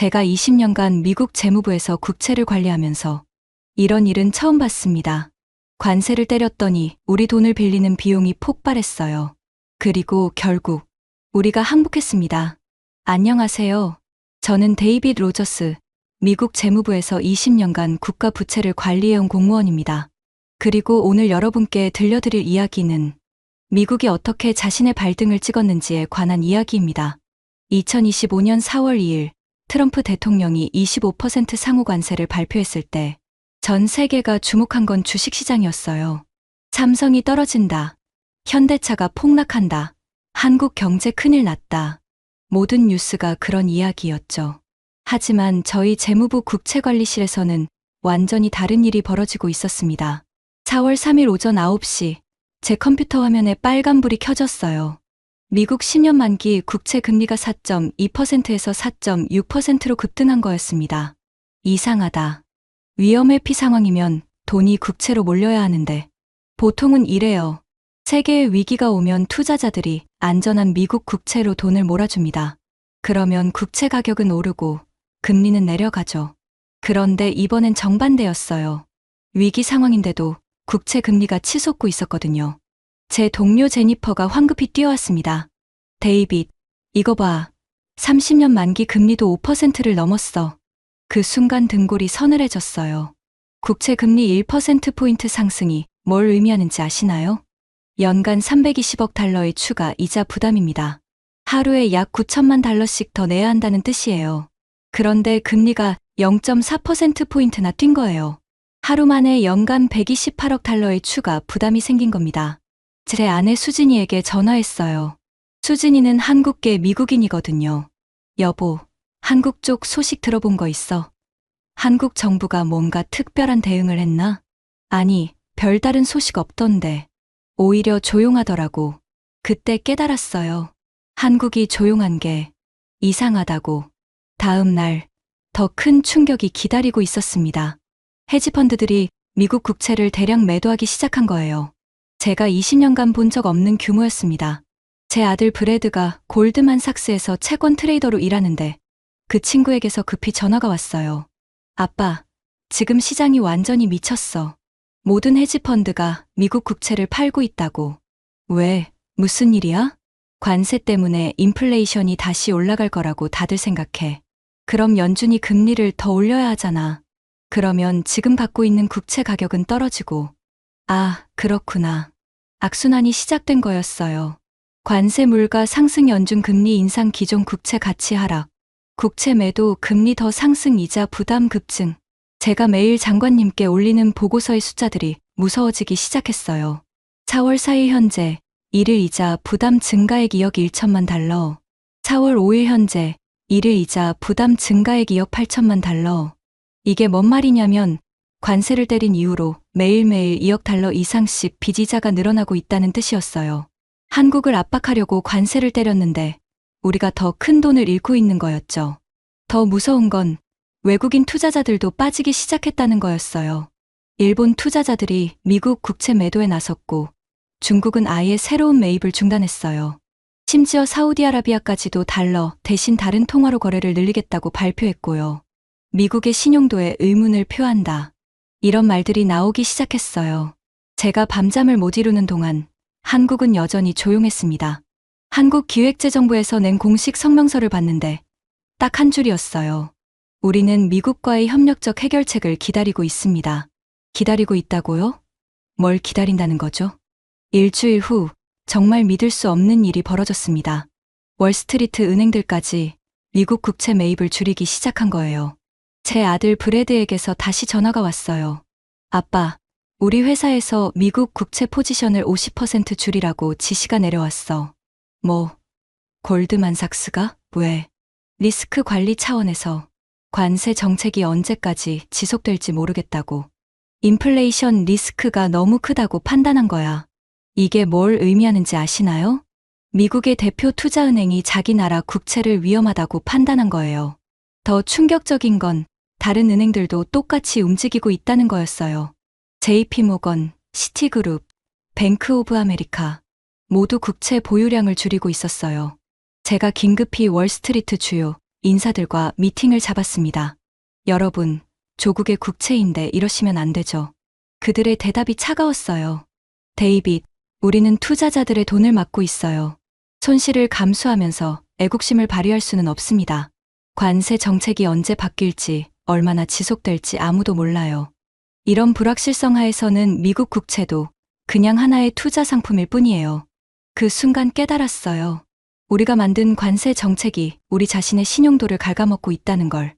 제가 20년간 미국 재무부에서 국채를 관리하면서 이런 일은 처음 봤습니다. 관세를 때렸더니 우리 돈을 빌리는 비용이 폭발했어요. 그리고 결국 우리가 항복했습니다. 안녕하세요. 저는 데이빗 로저스, 미국 재무부에서 20년간 국가 부채를 관리해온 공무원입니다. 그리고 오늘 여러분께 들려드릴 이야기는 미국이 어떻게 자신의 발등을 찍었는지에 관한 이야기입니다. 2025년 4월 2일 트럼프 대통령이 25% 상호 관세를 발표했을 때 전 세계가 주목한 건 주식시장이었어요. 삼성이 떨어진다. 현대차가 폭락한다. 한국 경제 큰일 났다. 모든 뉴스가 그런 이야기였죠. 하지만 저희 재무부 국채관리실에서는 완전히 다른 일이 벌어지고 있었습니다. 4월 3일 오전 9시 제 컴퓨터 화면에 빨간불이 켜졌어요. 미국 10년 만기 국채 금리가 4.2%에서 4.6%로 급등한 거였습니다. 이상하다. 위험회피 상황이면 돈이 국채로 몰려야 하는데 보통은 이래요. 세계의 위기가 오면 투자자들이 안전한 미국 국채로 돈을 몰아줍니다. 그러면 국채 가격은 오르고 금리는 내려가죠. 그런데 이번엔 정반대였어요. 위기 상황인데도 국채 금리가 치솟고 있었거든요. 제 동료 제니퍼가 황급히 뛰어왔습니다. 데이빗, 이거 봐. 30년 만기 금리도 5%를 넘었어. 그 순간 등골이 서늘해졌어요. 국채 금리 1%포인트 상승이 뭘 의미하는지 아시나요? 연간 320억 달러의 추가 이자 부담입니다. 하루에 약 9천만 달러씩 더 내야 한다는 뜻이에요. 그런데 금리가 0.4%포인트나 뛴 거예요. 하루 만에 연간 128억 달러의 추가 부담이 생긴 겁니다. 제 아내 수진이에게 전화했어요. 수진이는 한국계 미국인이거든요. 여보, 한국 쪽 소식 들어본 거 있어? 한국 정부가 뭔가 특별한 대응을 했나? 아니, 별다른 소식 없던데. 오히려 조용하더라고. 그때 깨달았어요. 한국이 조용한 게 이상하다고. 다음 날, 더 큰 충격이 기다리고 있었습니다. 헤지펀드들이 미국 국채를 대량 매도하기 시작한 거예요. 제가 20년간 본 적 없는 규모였습니다. 제 아들 브래드가 골드만삭스에서 채권 트레이더로 일하는데 그 친구에게서 급히 전화가 왔어요. 아빠, 지금 시장이 완전히 미쳤어. 모든 헤지펀드가 미국 국채를 팔고 있다고. 왜? 무슨 일이야? 관세 때문에 인플레이션이 다시 올라갈 거라고 다들 생각해. 그럼 연준이 금리를 더 올려야 하잖아. 그러면 지금 갖고 있는 국채 가격은 떨어지고. 아, 그렇구나. 악순환이 시작된 거였어요. 관세 물가 상승, 연준 금리 인상, 기존 국채 가치 하락, 국채 매도, 금리 더 상승, 이자 부담 급증. 제가 매일 장관님께 올리는 보고서의 숫자들이 무서워지기 시작했어요. 4월 4일 현재 1일 이자 부담 증가액 2억 1천만 달러. 4월 5일 현재 1일 이자 부담 증가액 2억 8천만 달러. 이게 뭔 말이냐면 관세를 때린 이후로 매일매일 2억 달러 이상씩 빚이자가 늘어나고 있다는 뜻이었어요. 한국을 압박하려고 관세를 때렸는데 우리가 더 큰 돈을 잃고 있는 거였죠. 더 무서운 건 외국인 투자자들도 빠지기 시작했다는 거였어요. 일본 투자자들이 미국 국채 매도에 나섰고 중국은 아예 새로운 매입을 중단했어요. 심지어 사우디아라비아까지도 달러 대신 다른 통화로 거래를 늘리겠다고 발표했고요. 미국의 신용도에 의문을 표한다. 이런 말들이 나오기 시작했어요. 제가 밤잠을 못 이루는 동안 한국은 여전히 조용했습니다. 한국기획재정부에서 낸 공식 성명서를 봤는데 딱 한 줄이었어요. 우리는 미국과의 협력적 해결책을 기다리고 있습니다. 기다리고 있다고요? 뭘 기다린다는 거죠? 일주일 후 정말 믿을 수 없는 일이 벌어졌습니다. 월스트리트 은행들까지 미국 국채 매입을 줄이기 시작한 거예요. 제 아들 브래드에게서 다시 전화가 왔어요. 아빠, 우리 회사에서 미국 국채 포지션을 50% 줄이라고 지시가 내려왔어. 뭐, 골드만삭스가? 왜? 리스크 관리 차원에서 관세 정책이 언제까지 지속될지 모르겠다고. 인플레이션 리스크가 너무 크다고 판단한 거야. 이게 뭘 의미하는지 아시나요? 미국의 대표 투자은행이 자기 나라 국채를 위험하다고 판단한 거예요. 더 충격적인 건 다른 은행들도 똑같이 움직이고 있다는 거였어요. JP모건, 시티그룹, 뱅크 오브 아메리카 모두 국채 보유량을 줄이고 있었어요. 제가 긴급히 월스트리트 주요 인사들과 미팅을 잡았습니다. 여러분, 조국의 국채인데 이러시면 안 되죠. 그들의 대답이 차가웠어요. 데이빗, 우리는 투자자들의 돈을 막고 있어요. 손실을 감수하면서 애국심을 발휘할 수는 없습니다. 관세 정책이 언제 바뀔지, 얼마나 지속될지 아무도 몰라요. 이런 불확실성 하에서는 미국 국채도 그냥 하나의 투자 상품일 뿐이에요. 그 순간 깨달았어요. 우리가 만든 관세 정책이 우리 자신의 신용도를 갉아먹고 있다는 걸.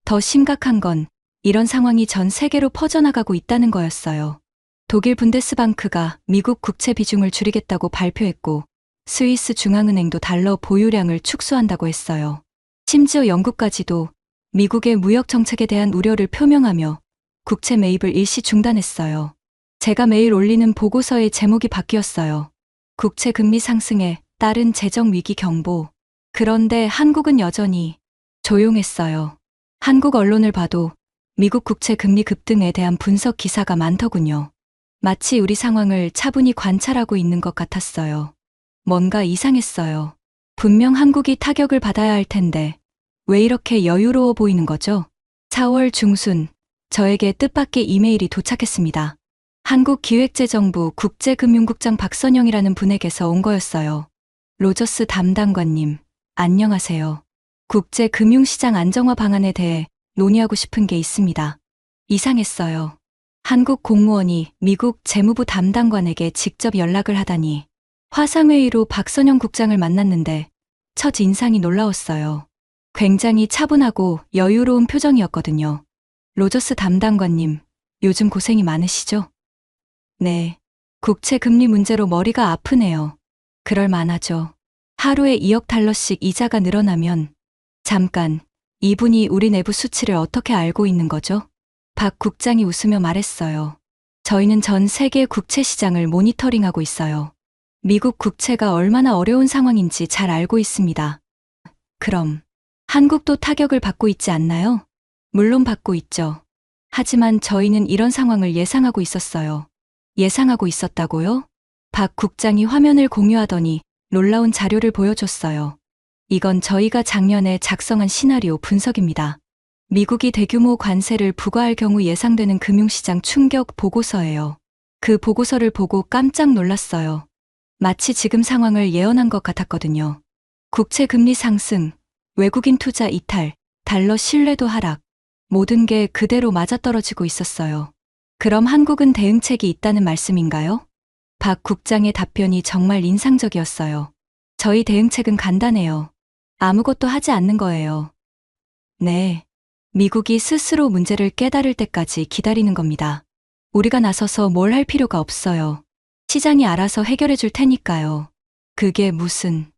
더 심각한 건 이런 상황이 전 세계로 퍼져나가고 있다는 거였어요. 독일 분데스방크가 미국 국채 비중을 줄이겠다고 발표했고, 스위스 중앙은행도 달러 보유량을 축소한다고 했어요. 심지어 영국까지도 미국의 무역 정책에 대한 우려를 표명하며 국채 매입을 일시 중단했어요. 제가 매일 올리는 보고서의 제목이 바뀌었어요. 국채 금리 상승에 따른 재정 위기 경보. 그런데 한국은 여전히 조용했어요. 한국 언론을 봐도 미국 국채 금리 급등에 대한 분석 기사가 많더군요. 마치 우리 상황을 차분히 관찰하고 있는 것 같았어요. 뭔가 이상했어요. 분명 한국이 타격을 받아야 할 텐데 왜 이렇게 여유로워 보이는 거죠? 4월 중순 저에게 뜻밖의 이메일이 도착했습니다. 한국기획재정부 국제금융국장 박선영이라는 분에게서 온 거였어요. 로저스 담당관님, 안녕하세요. 국제금융시장 안정화 방안에 대해 논의하고 싶은 게 있습니다. 이상했어요. 한국 공무원이 미국 재무부 담당관에게 직접 연락을 하다니. 화상회의로 박선영 국장을 만났는데 첫 인상이 놀라웠어요. 굉장히 차분하고 여유로운 표정이었거든요. 로저스 담당관님, 요즘 고생이 많으시죠? 네. 국채 금리 문제로 머리가 아프네요. 그럴 만하죠. 하루에 2억 달러씩 이자가 늘어나면 잠깐, 이분이 우리 내부 수치를 어떻게 알고 있는 거죠? 박 국장이 웃으며 말했어요. 저희는 전 세계 국채 시장을 모니터링하고 있어요. 미국 국채가 얼마나 어려운 상황인지 잘 알고 있습니다. 그럼 한국도 타격을 받고 있지 않나요? 물론 받고 있죠. 하지만 저희는 이런 상황을 예상하고 있었어요. 예상하고 있었다고요? 박 국장이 화면을 공유하더니 놀라운 자료를 보여줬어요. 이건 저희가 작년에 작성한 시나리오 분석입니다. 미국이 대규모 관세를 부과할 경우 예상되는 금융시장 충격 보고서예요. 그 보고서를 보고 깜짝 놀랐어요. 마치 지금 상황을 예언한 것 같았거든요. 국채 금리 상승, 외국인 투자 이탈, 달러 신뢰도 하락, 모든 게 그대로 맞아떨어지고 있었어요. 그럼 한국은 대응책이 있다는 말씀인가요? 박 국장의 답변이 정말 인상적이었어요. 저희 대응책은 간단해요. 아무것도 하지 않는 거예요. 네. 미국이 스스로 문제를 깨달을 때까지 기다리는 겁니다. 우리가 나서서 뭘 할 필요가 없어요. 시장이 알아서 해결해 줄 테니까요. 그게 무슨...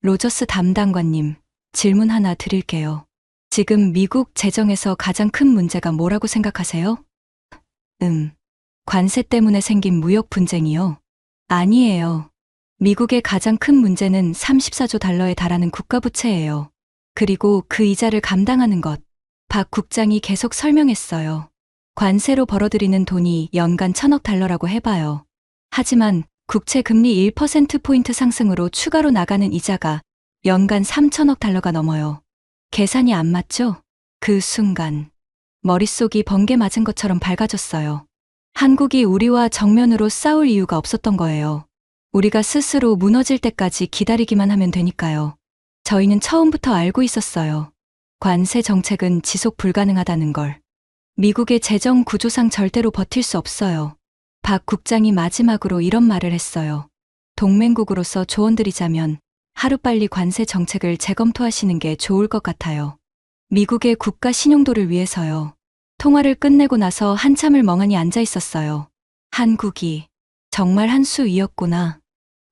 로저스 담당관님, 질문 하나 드릴게요. 지금 미국 재정에서 가장 큰 문제가 뭐라고 생각하세요? 관세 때문에 생긴 무역 분쟁이요? 아니에요. 미국의 가장 큰 문제는 34조 달러에 달하는 국가부채예요. 그리고 그 이자를 감당하는 것. 박 국장이 계속 설명했어요. 관세로 벌어들이는 돈이 연간 1,000억 달러라고 해봐요. 하지만 국채 금리 1%포인트 상승으로 추가로 나가는 이자가 연간 3,000억 달러가 넘어요. 계산이 안 맞죠? 그 순간 머릿속이 번개 맞은 것처럼 밝아졌어요. 한국이 우리와 정면으로 싸울 이유가 없었던 거예요. 우리가 스스로 무너질 때까지 기다리기만 하면 되니까요. 저희는 처음부터 알고 있었어요. 관세 정책은 지속 불가능하다는 걸. 미국의 재정 구조상 절대로 버틸 수 없어요. 박 국장이 마지막으로 이런 말을 했어요. 동맹국으로서 조언드리자면 하루빨리 관세 정책을 재검토하시는 게 좋을 것 같아요. 미국의 국가 신용도를 위해서요. 통화를 끝내고 나서 한참을 멍하니 앉아 있었어요. 한국이 정말 한 수 위였구나.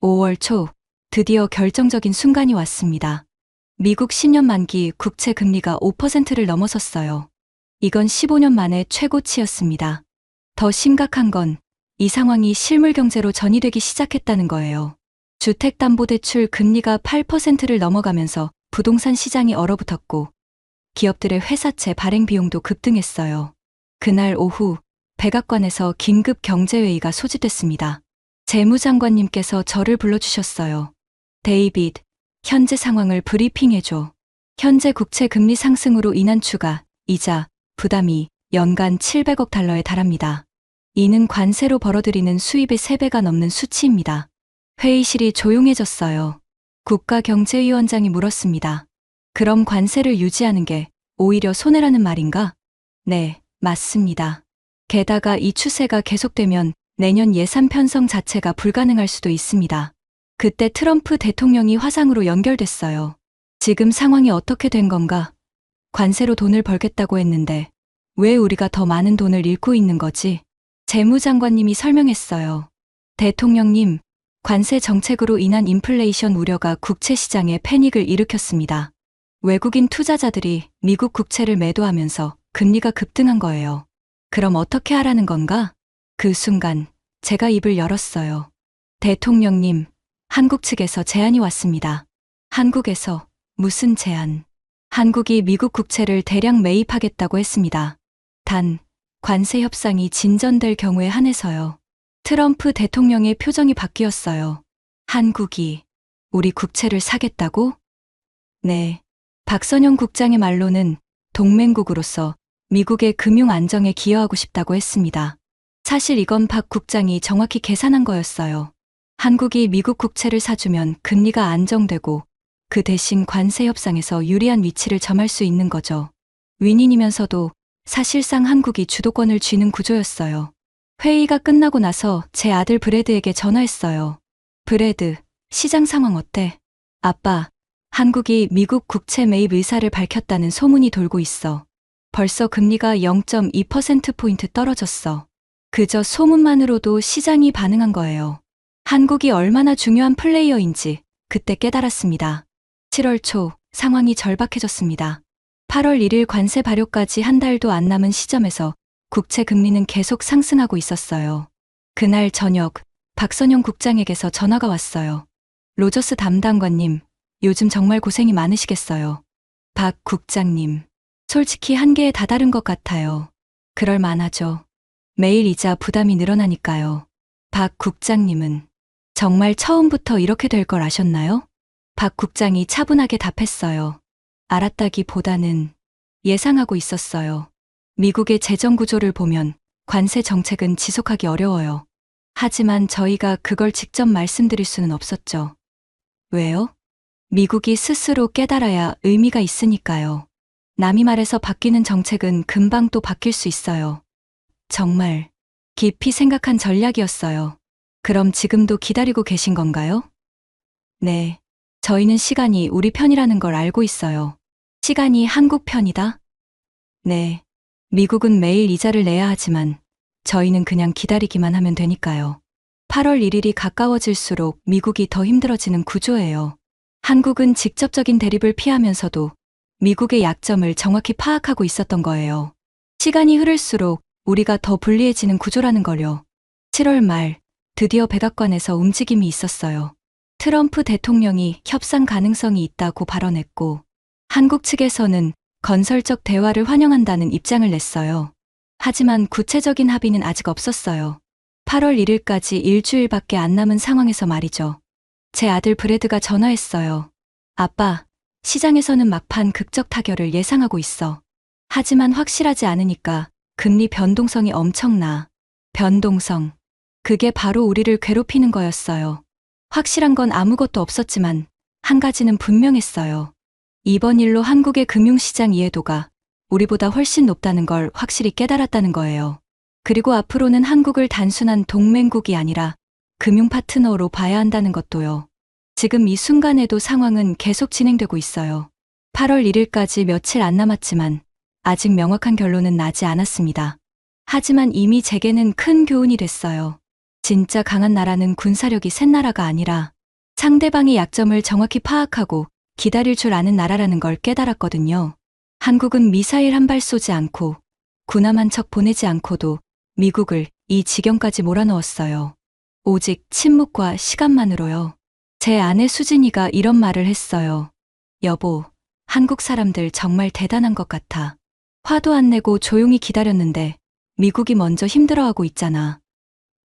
5월 초 드디어 결정적인 순간이 왔습니다. 미국 10년 만기 국채 금리가 5%를 넘어섰어요. 이건 15년 만에 최고치였습니다. 더 심각한 건 이 상황이 실물 경제로 전이되기 시작했다는 거예요. 주택담보대출 금리가 8%를 넘어가면서 부동산 시장이 얼어붙었고 기업들의 회사채 발행 비용도 급등했어요. 그날 오후 백악관에서 긴급 경제회의가 소집됐습니다. 재무장관님께서 저를 불러주셨어요. 데이빗, 현재 상황을 브리핑해줘. 현재 국채 금리 상승으로 인한 추가, 이자, 부담이 연간 700억 달러에 달합니다. 이는 관세로 벌어들이는 수입의 3배가 넘는 수치입니다. 회의실이 조용해졌어요. 국가경제위원장이 물었습니다. 그럼 관세를 유지하는 게 오히려 손해라는 말인가? 네, 맞습니다. 게다가 이 추세가 계속되면 내년 예산 편성 자체가 불가능할 수도 있습니다. 그때 트럼프 대통령이 화상으로 연결됐어요. 지금 상황이 어떻게 된 건가? 관세로 돈을 벌겠다고 했는데 왜 우리가 더 많은 돈을 잃고 있는 거지? 재무장관님이 설명했어요. 대통령님, 관세 정책으로 인한 인플레이션 우려가 국채 시장에 패닉을 일으켰습니다. 외국인 투자자들이 미국 국채를 매도하면서 금리가 급등한 거예요. 그럼 어떻게 하라는 건가? 그 순간 제가 입을 열었어요. 대통령님, 한국 측에서 제안이 왔습니다. 한국에서 무슨 제안? 한국이 미국 국채를 대량 매입하겠다고 했습니다. 단, 관세 협상이 진전될 경우에 한해서요. 트럼프 대통령의 표정이 바뀌었어요. 한국이 우리 국채를 사겠다고? 네. 박선영 국장의 말로는 동맹국으로서 미국의 금융 안정에 기여하고 싶다고 했습니다. 사실 이건 박 국장이 정확히 계산한 거였어요. 한국이 미국 국채를 사주면 금리가 안정되고 그 대신 관세 협상에서 유리한 위치를 점할 수 있는 거죠. 윈윈이면서도 사실상 한국이 주도권을 쥐는 구조였어요. 회의가 끝나고 나서 제 아들 브래드에게 전화했어요. 브래드, 시장 상황 어때? 아빠, 한국이 미국 국채 매입 의사를 밝혔다는 소문이 돌고 있어. 벌써 금리가 0.2%포인트 떨어졌어. 그저 소문만으로도 시장이 반응한 거예요. 한국이 얼마나 중요한 플레이어인지 그때 깨달았습니다. 7월 초 상황이 절박해졌습니다. 8월 1일 관세 발효까지 한 달도 안 남은 시점에서 국채 금리는 계속 상승하고 있었어요. 그날 저녁 박선영 국장에게서 전화가 왔어요. 로저스 담당관님, 요즘 정말 고생이 많으시겠어요. 박 국장님, 솔직히 한계에 다다른 것 같아요. 그럴 만하죠. 매일 이자 부담이 늘어나니까요. 박 국장님은 정말 처음부터 이렇게 될 걸 아셨나요? 박 국장이 차분하게 답했어요. 알았다기보다는 예상하고 있었어요. 미국의 재정 구조를 보면 관세 정책은 지속하기 어려워요. 하지만 저희가 그걸 직접 말씀드릴 수는 없었죠. 왜요? 미국이 스스로 깨달아야 의미가 있으니까요. 남이 말해서 바뀌는 정책은 금방 또 바뀔 수 있어요. 정말 깊이 생각한 전략이었어요. 그럼 지금도 기다리고 계신 건가요? 네. 저희는 시간이 우리 편이라는 걸 알고 있어요. 시간이 한국 편이다? 네. 미국은 매일 이자를 내야 하지만 저희는 그냥 기다리기만 하면 되니까요. 8월 1일이 가까워질수록 미국이 더 힘들어지는 구조예요. 한국은 직접적인 대립을 피하면서도 미국의 약점을 정확히 파악하고 있었던 거예요. 시간이 흐를수록 우리가 더 불리해지는 구조라는 걸요. 7월 말 드디어 백악관에서 움직임이 있었어요. 트럼프 대통령이 협상 가능성이 있다고 발언했고 한국 측에서는 건설적 대화를 환영한다는 입장을 냈어요. 하지만 구체적인 합의는 아직 없었어요. 8월 1일까지 일주일밖에 안 남은 상황에서 말이죠. 제 아들 브래드가 전화했어요. 아빠, 시장에서는 막판 극적 타결을 예상하고 있어. 하지만 확실하지 않으니까 금리 변동성이 엄청나. 변동성. 그게 바로 우리를 괴롭히는 거였어요. 확실한 건 아무것도 없었지만 한 가지는 분명했어요. 이번 일로 한국의 금융시장 이해도가 우리보다 훨씬 높다는 걸 확실히 깨달았다는 거예요. 그리고 앞으로는 한국을 단순한 동맹국이 아니라 금융 파트너로 봐야 한다는 것도요. 지금 이 순간에도 상황은 계속 진행되고 있어요. 8월 1일까지 며칠 안 남았지만 아직 명확한 결론은 나지 않았습니다. 하지만 이미 제게는 큰 교훈이 됐어요. 진짜 강한 나라는 군사력이 센 나라가 아니라 상대방의 약점을 정확히 파악하고 기다릴 줄 아는 나라라는 걸 깨달았거든요. 한국은 미사일 한 발 쏘지 않고 군함 한 척 보내지 않고도 미국을 이 지경까지 몰아넣었어요. 오직 침묵과 시간만으로요. 제 아내 수진이가 이런 말을 했어요. 여보, 한국 사람들 정말 대단한 것 같아. 화도 안 내고 조용히 기다렸는데 미국이 먼저 힘들어하고 있잖아.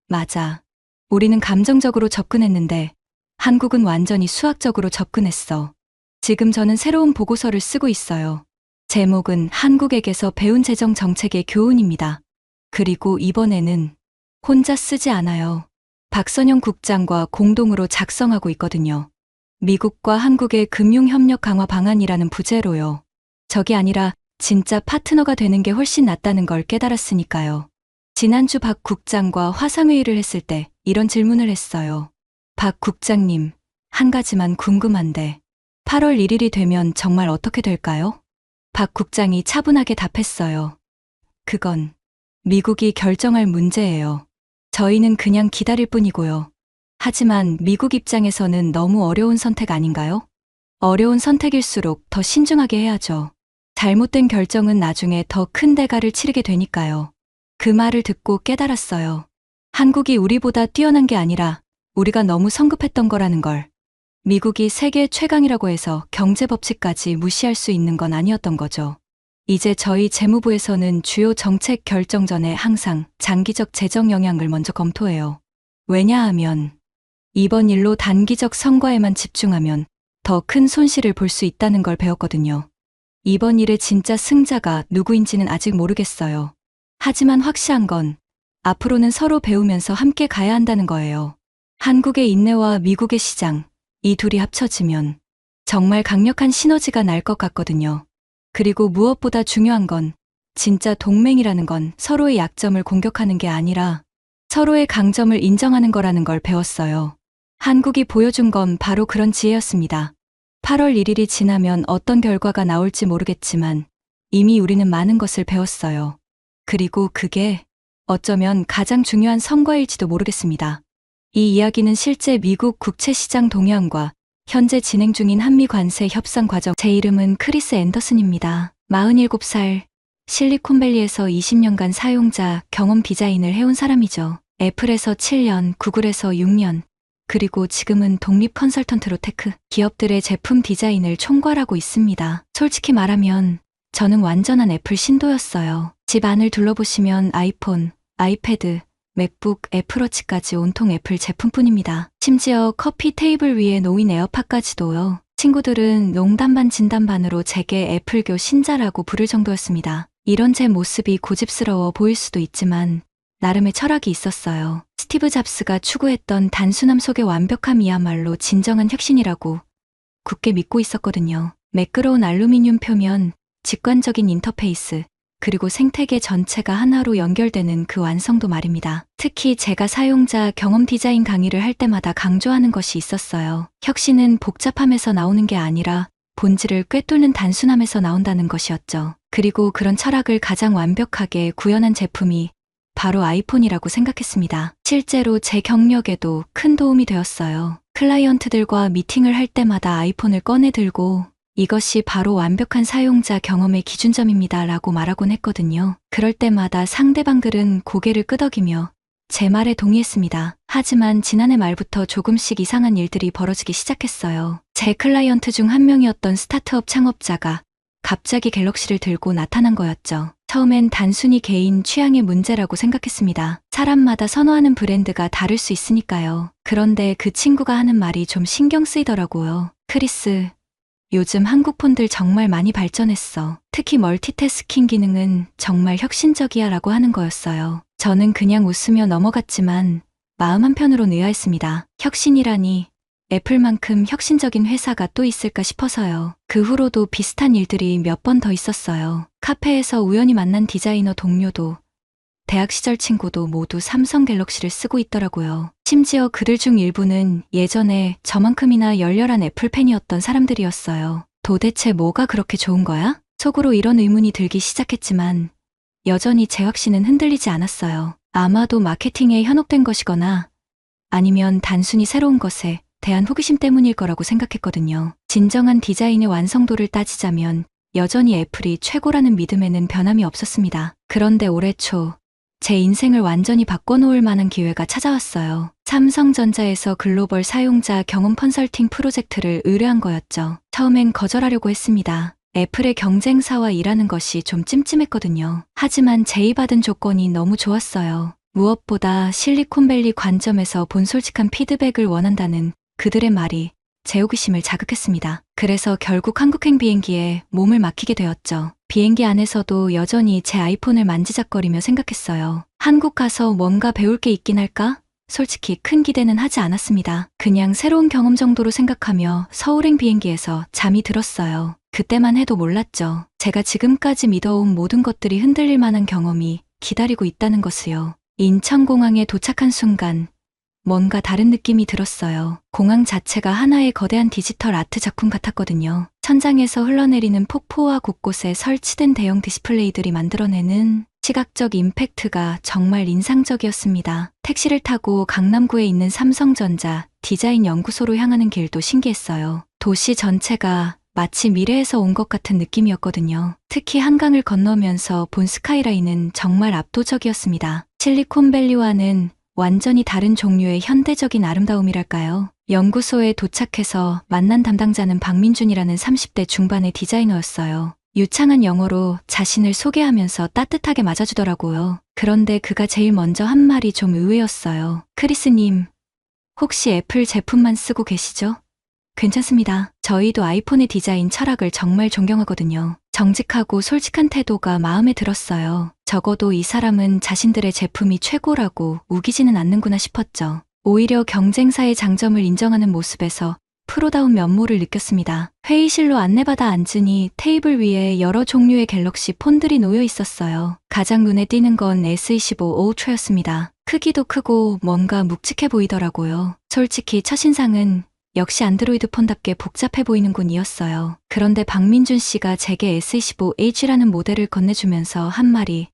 맞아. 우리는 감정적으로 접근했는데 한국은 완전히 수학적으로 접근했어. 지금 저는 새로운 보고서를 쓰고 있어요. 제목은 한국에게서 배운 재정 정책의 교훈입니다. 그리고 이번에는 혼자 쓰지 않아요. 박선영 국장과 공동으로 작성하고 있거든요. 미국과 한국의 금융협력 강화 방안이라는 부제로요. 적이 아니라 진짜 파트너가 되는 게 훨씬 낫다는 걸 깨달았으니까요. 지난주 박 국장과 화상회의를 했을 때 이런 질문을 했어요. 박 국장님, 한 가지만 궁금한데 8월 1일이 되면 정말 어떻게 될까요? 박 국장이 차분하게 답했어요. 그건 미국이 결정할 문제예요. 저희는 그냥 기다릴 뿐이고요. 하지만 미국 입장에서는 너무 어려운 선택 아닌가요? 어려운 선택일수록 더 신중하게 해야죠. 잘못된 결정은 나중에 더 큰 대가를 치르게 되니까요. 그 말을 듣고 깨달았어요. 한국이 우리보다 뛰어난 게 아니라 우리가 너무 성급했던 거라는 걸. 미국이 세계 최강이라고 해서 경제 법칙까지 무시할 수 있는 건 아니었던 거죠. 이제 저희 재무부에서는 주요 정책 결정 전에 항상 장기적 재정 영향을 먼저 검토해요. 왜냐하면 이번 일로 단기적 성과에만 집중하면 더 큰 손실을 볼 수 있다는 걸 배웠거든요. 이번 일의 진짜 승자가 누구인지는 아직 모르겠어요. 하지만 확실한 건 앞으로는 서로 배우면서 함께 가야 한다는 거예요. 한국의 인내와 미국의 시장, 이 둘이 합쳐지면 정말 강력한 시너지가 날 것 같거든요. 그리고 무엇보다 중요한 건 진짜 동맹이라는 건 서로의 약점을 공격하는 게 아니라 서로의 강점을 인정하는 거라는 걸 배웠어요. 한국이 보여준 건 바로 그런 지혜였습니다. 8월 1일이 지나면 어떤 결과가 나올지 모르겠지만 이미 우리는 많은 것을 배웠어요. 그리고 그게 어쩌면 가장 중요한 성과일지도 모르겠습니다. 이 이야기는 실제 미국 국채시장 동향과 현재 진행 중인 한미 관세 협상 과정. 제 이름은 크리스 앤더슨입니다. 47살, 실리콘밸리에서 20년간 사용자 경험 디자인을 해온 사람이죠. 애플에서 7년, 구글에서 6년, 그리고 지금은 독립 컨설턴트로 테크 기업들의 제품 디자인을 총괄하고 있습니다. 솔직히 말하면 저는 완전한 애플 신도였어요. 집 안을 둘러보시면 아이폰, 아이패드, 맥북, 애플워치까지 온통 애플 제품뿐입니다. 심지어 커피 테이블 위에 놓인 에어팟까지도요. 친구들은 농담 반 진담 반으로 제게 애플교 신자라고 부를 정도였습니다. 이런 제 모습이 고집스러워 보일 수도 있지만 나름의 철학이 있었어요. 스티브 잡스가 추구했던 단순함 속의 완벽함이야말로 진정한 혁신이라고 굳게 믿고 있었거든요. 매끄러운 알루미늄 표면, 직관적인 인터페이스, 그리고 생태계 전체가 하나로 연결되는 그 완성도 말입니다. 특히 제가 사용자 경험 디자인 강의를 할 때마다 강조하는 것이 있었어요. 혁신은 복잡함에서 나오는 게 아니라 본질을 꿰뚫는 단순함에서 나온다는 것이었죠. 그리고 그런 철학을 가장 완벽하게 구현한 제품이 바로 아이폰이라고 생각했습니다. 실제로 제 경력에도 큰 도움이 되었어요. 클라이언트들과 미팅을 할 때마다 아이폰을 꺼내 들고 이것이 바로 완벽한 사용자 경험의 기준점입니다 라고 말하곤 했거든요. 그럴 때마다 상대방들은 고개를 끄덕이며 제 말에 동의했습니다. 하지만 지난해 말부터 조금씩 이상한 일들이 벌어지기 시작했어요. 제 클라이언트 중 한 명이었던 스타트업 창업자가 갑자기 갤럭시를 들고 나타난 거였죠. 처음엔 단순히 개인 취향의 문제라고 생각했습니다. 사람마다 선호하는 브랜드가 다를 수 있으니까요. 그런데 그 친구가 하는 말이 좀 신경 쓰이더라고요. 크리스, 요즘 한국 폰들 정말 많이 발전했어. 특히 멀티태스킹 기능은 정말 혁신적이야 라고 하는 거였어요. 저는 그냥 웃으며 넘어갔지만 마음 한편으론 의아했습니다. 혁신이라니 애플만큼 혁신적인 회사가 또 있을까 싶어서요. 그 후로도 비슷한 일들이 몇 번 더 있었어요. 카페에서 우연히 만난 디자이너 동료도 대학 시절 친구도 모두 삼성 갤럭시를 쓰고 있더라고요. 심지어 그들 중 일부는 예전에 저만큼이나 열렬한 애플 팬이었던 사람들이었어요. 도대체 뭐가 그렇게 좋은 거야? 속으로 이런 의문이 들기 시작했지만 여전히 제 확신은 흔들리지 않았어요. 아마도 마케팅에 현혹된 것이거나 아니면 단순히 새로운 것에 대한 호기심 때문일 거라고 생각했거든요. 진정한 디자인의 완성도를 따지자면 여전히 애플이 최고라는 믿음에는 변함이 없었습니다. 그런데 올해 초 제 인생을 완전히 바꿔놓을 만한 기회가 찾아왔어요. 삼성전자에서 글로벌 사용자 경험 컨설팅 프로젝트를 의뢰한 거였죠. 처음엔 거절하려고 했습니다. 애플의 경쟁사와 일하는 것이 좀 찜찜했거든요. 하지만 제의받은 조건이 너무 좋았어요. 무엇보다 실리콘밸리 관점에서 본 솔직한 피드백을 원한다는 그들의 말이 제 호기심을 자극했습니다. 그래서 결국 한국행 비행기에 몸을 맡기게 되었죠. 비행기 안에서도 여전히 제 아이폰을 만지작거리며 생각했어요. 한국 가서 뭔가 배울 게 있긴 할까? 솔직히 큰 기대는 하지 않았습니다. 그냥 새로운 경험 정도로 생각하며 서울행 비행기에서 잠이 들었어요. 그때만 해도 몰랐죠. 제가 지금까지 믿어온 모든 것들이 흔들릴 만한 경험이 기다리고 있다는 것을요. 인천공항에 도착한 순간 뭔가 다른 느낌이 들었어요. 공항 자체가 하나의 거대한 디지털 아트 작품 같았거든요. 천장에서 흘러내리는 폭포와 곳곳에 설치된 대형 디스플레이들이 만들어내는 시각적 임팩트가 정말 인상적이었습니다. 택시를 타고 강남구에 있는 삼성전자 디자인 연구소로 향하는 길도 신기했어요. 도시 전체가 마치 미래에서 온 것 같은 느낌이었거든요. 특히 한강을 건너면서 본 스카이라인은 정말 압도적이었습니다. 실리콘밸리와는 완전히 다른 종류의 현대적인 아름다움이랄까요. 연구소에 도착해서 만난 담당자는 박민준이라는 30대 중반의 디자이너였어요. 유창한 영어로 자신을 소개하면서 따뜻하게 맞아주더라고요. 그런데 그가 제일 먼저 한 말이 좀 의외였어요. 크리스님, 혹시 애플 제품만 쓰고 계시죠? 괜찮습니다. 저희도 아이폰의 디자인 철학을 정말 존경하거든요. 정직하고 솔직한 태도가 마음에 들었어요. 적어도 이 사람은 자신들의 제품이 최고라고 우기지는 않는구나 싶었죠. 오히려 경쟁사의 장점을 인정하는 모습에서 프로다운 면모를 느꼈습니다. 회의실로 안내받아 앉으니 테이블 위에 여러 종류의 갤럭시 폰들이 놓여 있었어요. 가장 눈에 띄는 건 S25 울트라였습니다. 크기도 크고 뭔가 묵직해 보이더라고요. 솔직히 첫인상은 역시 안드로이드 폰답게 복잡해 보이는 군이었어요. 그런데 박민준 씨가 제게 S25H라는 모델을 건네주면서 한 말이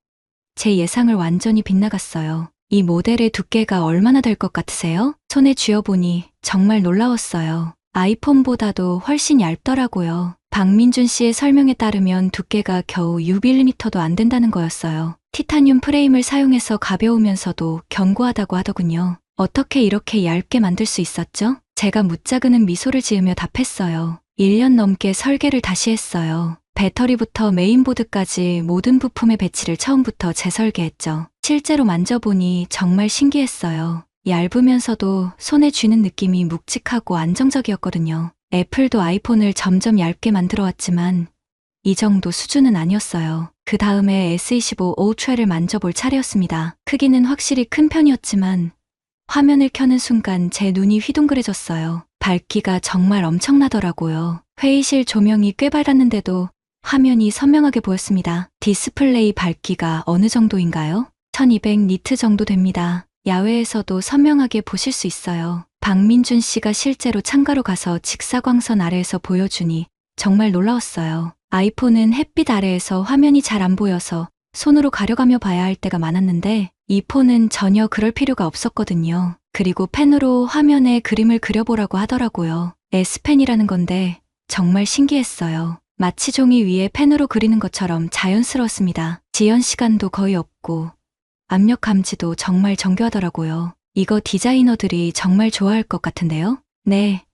제 예상을 완전히 빗나갔어요. 이 모델의 두께가 얼마나 될 것 같으세요? 손에 쥐어보니 정말 놀라웠어요. 아이폰보다도 훨씬 얇더라고요. 박민준 씨의 설명에 따르면 두께가 겨우 6mm도 안 된다는 거였어요. 티타늄 프레임을 사용해서 가벼우면서도 견고하다고 하더군요. 어떻게 이렇게 얇게 만들 수 있었죠? 제가 무짜그는 미소를 지으며 답했어요. 1년 넘게 설계를 다시 했어요. 배터리부터 메인보드까지 모든 부품의 배치를 처음부터 재설계했죠. 실제로 만져보니 정말 신기했어요. 얇으면서도 손에 쥐는 느낌이 묵직하고 안정적이었거든요. 애플도 아이폰을 점점 얇게 만들어왔지만 이 정도 수준은 아니었어요. 그 다음에 S25 울트라를 만져볼 차례였습니다. 크기는 확실히 큰 편이었지만 화면을 켜는 순간 제 눈이 휘둥그레졌어요. 밝기가 정말 엄청나더라고요. 회의실 조명이 꽤 밝았는데도 화면이 선명하게 보였습니다. 디스플레이 밝기가 어느 정도인가요? 1200 니트 정도 됩니다. 야외에서도 선명하게 보실 수 있어요. 박민준 씨가 실제로 창가로 가서 직사광선 아래에서 보여주니 정말 놀라웠어요. 아이폰은 햇빛 아래에서 화면이 잘 안 보여서 손으로 가려가며 봐야 할 때가 많았는데 이 폰은 전혀 그럴 필요가 없었거든요. 그리고 펜으로 화면에 그림을 그려보라고 하더라고요. S펜이라는 건데 정말 신기했어요. 마치 종이 위에 펜으로 그리는 것처럼 자연스러웠습니다. 지연 시간도 거의 없고 압력 감지도 정말 정교하더라고요. 이거 디자이너들이 정말 좋아할 것 같은데요? 네.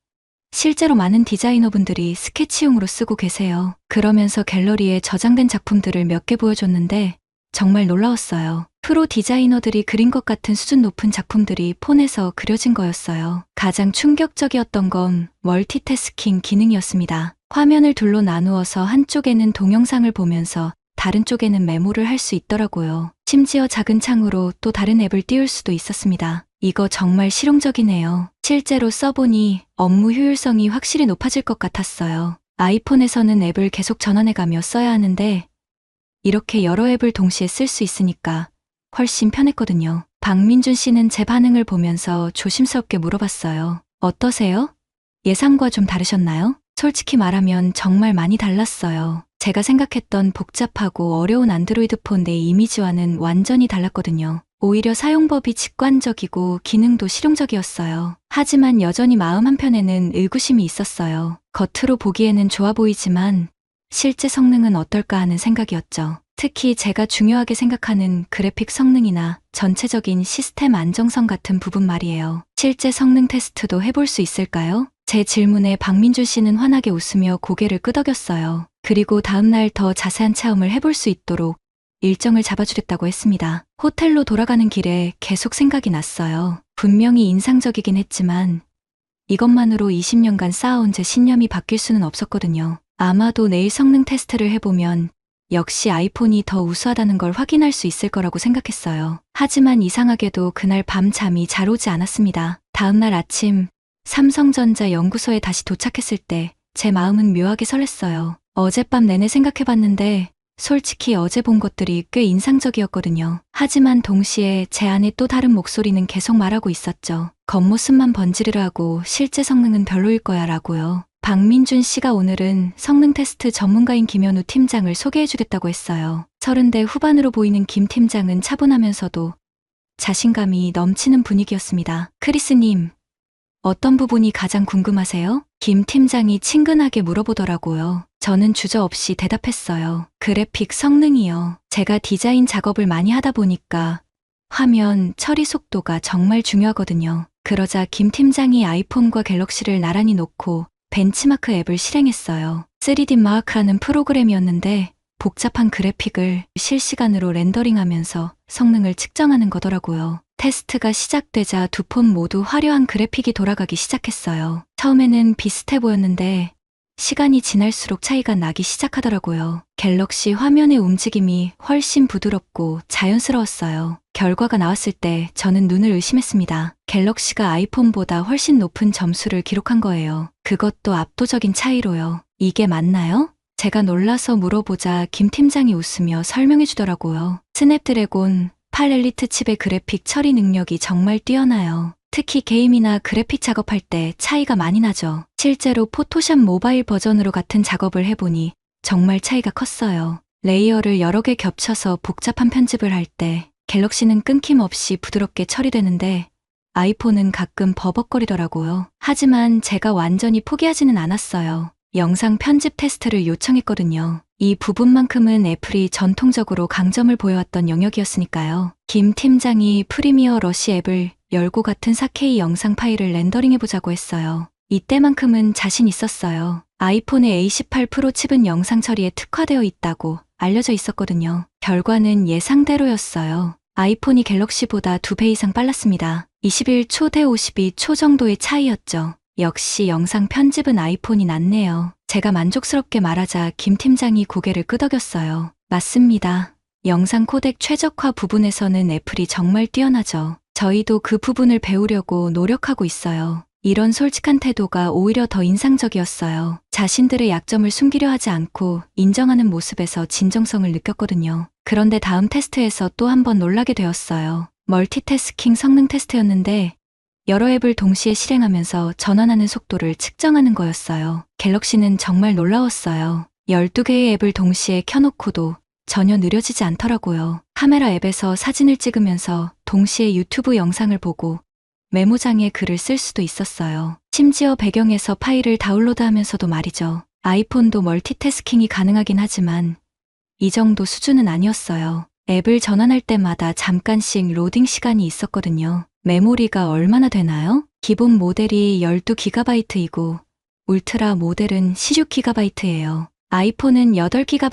실제로 많은 디자이너분들이 스케치용으로 쓰고 계세요. 그러면서 갤러리에 저장된 작품들을 몇 개 보여줬는데 정말 놀라웠어요. 프로 디자이너들이 그린 것 같은 수준 높은 작품들이 폰에서 그려진 거였어요. 가장 충격적이었던 건 멀티태스킹 기능이었습니다. 화면을 둘로 나누어서 한쪽에는 동영상을 보면서 다른 쪽에는 메모를 할 수 있더라고요. 심지어 작은 창으로 또 다른 앱을 띄울 수도 있었습니다. 이거 정말 실용적이네요. 실제로 써보니 업무 효율성이 확실히 높아질 것 같았어요. 아이폰에서는 앱을 계속 전환해가며 써야 하는데 이렇게 여러 앱을 동시에 쓸 수 있으니까 훨씬 편했거든요. 박민준 씨는 제 반응을 보면서 조심스럽게 물어봤어요. 어떠세요? 예상과 좀 다르셨나요? 솔직히 말하면 정말 많이 달랐어요. 제가 생각했던 복잡하고 어려운 안드로이드 폰 내 이미지와는 완전히 달랐거든요. 오히려 사용법이 직관적이고 기능도 실용적이었어요. 하지만 여전히 마음 한편에는 의구심이 있었어요. 겉으로 보기에는 좋아 보이지만 실제 성능은 어떨까 하는 생각이었죠. 특히 제가 중요하게 생각하는 그래픽 성능이나 전체적인 시스템 안정성 같은 부분 말이에요. 실제 성능 테스트도 해볼 수 있을까요? 제 질문에 박민준 씨는 환하게 웃으며 고개를 끄덕였어요. 그리고 다음날 더 자세한 체험을 해볼 수 있도록 일정을 잡아주겠다고 했습니다. 호텔로 돌아가는 길에 계속 생각이 났어요. 분명히 인상적이긴 했지만 이것만으로 20년간 쌓아온 제 신념이 바뀔 수는 없었거든요. 아마도 내일 성능 테스트를 해보면 역시 아이폰이 더 우수하다는 걸 확인할 수 있을 거라고 생각했어요. 하지만 이상하게도 그날 밤 잠이 잘 오지 않았습니다. 다음날 아침 삼성전자 연구소에 다시 도착했을 때 제 마음은 묘하게 설렜어요. 어젯밤 내내 생각해봤는데 솔직히 어제 본 것들이 꽤 인상적이었거든요. 하지만 동시에 제 안에 또 다른 목소리는 계속 말하고 있었죠. 겉모습만 번지르르 하고 실제 성능은 별로일 거야 라고요. 박민준 씨가 오늘은 성능 테스트 전문가인 김현우 팀장을 소개해주겠다고 했어요. 30대 후반으로 보이는 김 팀장은 차분하면서도 자신감이 넘치는 분위기였습니다. 크리스님, 어떤 부분이 가장 궁금하세요? 김 팀장이 친근하게 물어보더라고요. 저는 주저없이 대답했어요. 그래픽 성능이요. 제가 디자인 작업을 많이 하다 보니까 화면 처리 속도가 정말 중요하거든요. 그러자 김 팀장이 아이폰과 갤럭시를 나란히 놓고 벤치마크 앱을 실행했어요. 3D 마크라는 프로그램이었는데 복잡한 그래픽을 실시간으로 렌더링하면서 성능을 측정하는 거더라고요. 테스트가 시작되자 두 폰 모두 화려한 그래픽이 돌아가기 시작했어요. 처음에는 비슷해 보였는데 시간이 지날수록 차이가 나기 시작하더라고요. 갤럭시 화면의 움직임이 훨씬 부드럽고 자연스러웠어요. 결과가 나왔을 때 저는 눈을 의심했습니다. 갤럭시가 아이폰보다 훨씬 높은 점수를 기록한 거예요. 그것도 압도적인 차이로요. 이게 맞나요? 제가 놀라서 물어보자 김 팀장이 웃으며 설명해 주더라고요. 스냅드래곤 8 엘리트 칩의 그래픽 처리 능력이 정말 뛰어나요. 특히 게임이나 그래픽 작업할 때 차이가 많이 나죠. 실제로 포토샵 모바일 버전으로 같은 작업을 해보니 정말 차이가 컸어요. 레이어를 여러 개 겹쳐서 복잡한 편집을 할 때 갤럭시는 끊김없이 부드럽게 처리되는데 아이폰은 가끔 버벅거리더라고요. 하지만 제가 완전히 포기하지는 않았어요. 영상 편집 테스트를 요청했거든요. 이 부분만큼은 애플이 전통적으로 강점을 보여왔던 영역이었으니까요. 김 팀장이 프리미어 러시 앱을 열고 같은 4K 영상 파일을 렌더링해보자고 했어요. 이때만큼은 자신 있었어요. 아이폰의 A18 프로 칩은 영상 처리에 특화되어 있다고 알려져 있었거든요. 결과는 예상대로였어요. 아이폰이 갤럭시보다 2배 이상 빨랐습니다. 21초 대 52초 정도의 차이였죠. 역시 영상 편집은 아이폰이 낫네요. 제가 만족스럽게 말하자 김 팀장이 고개를 끄덕였어요. 맞습니다. 영상 코덱 최적화 부분에서는 애플이 정말 뛰어나죠. 저희도 그 부분을 배우려고 노력하고 있어요. 이런 솔직한 태도가 오히려 더 인상적이었어요. 자신들의 약점을 숨기려 하지 않고 인정하는 모습에서 진정성을 느꼈거든요. 그런데 다음 테스트에서 또 한 번 놀라게 되었어요. 멀티태스킹 성능 테스트였는데 여러 앱을 동시에 실행하면서 전환하는 속도를 측정하는 거였어요. 갤럭시는 정말 놀라웠어요. 12개의 앱을 동시에 켜놓고도 전혀 느려지지 않더라고요. 카메라 앱에서 사진을 찍으면서 동시에 유튜브 영상을 보고 메모장에 글을 쓸 수도 있었어요. 심지어 배경에서 파일을 다운로드하면서도 말이죠. 아이폰도 멀티태스킹이 가능하긴 하지만 이 정도 수준은 아니었어요. 앱을 전환할 때마다 잠깐씩 로딩 시간이 있었거든요. 메모리가 얼마나 되나요? 기본 모델이 12GB이고 울트라 모델은 16GB예요. 아이폰은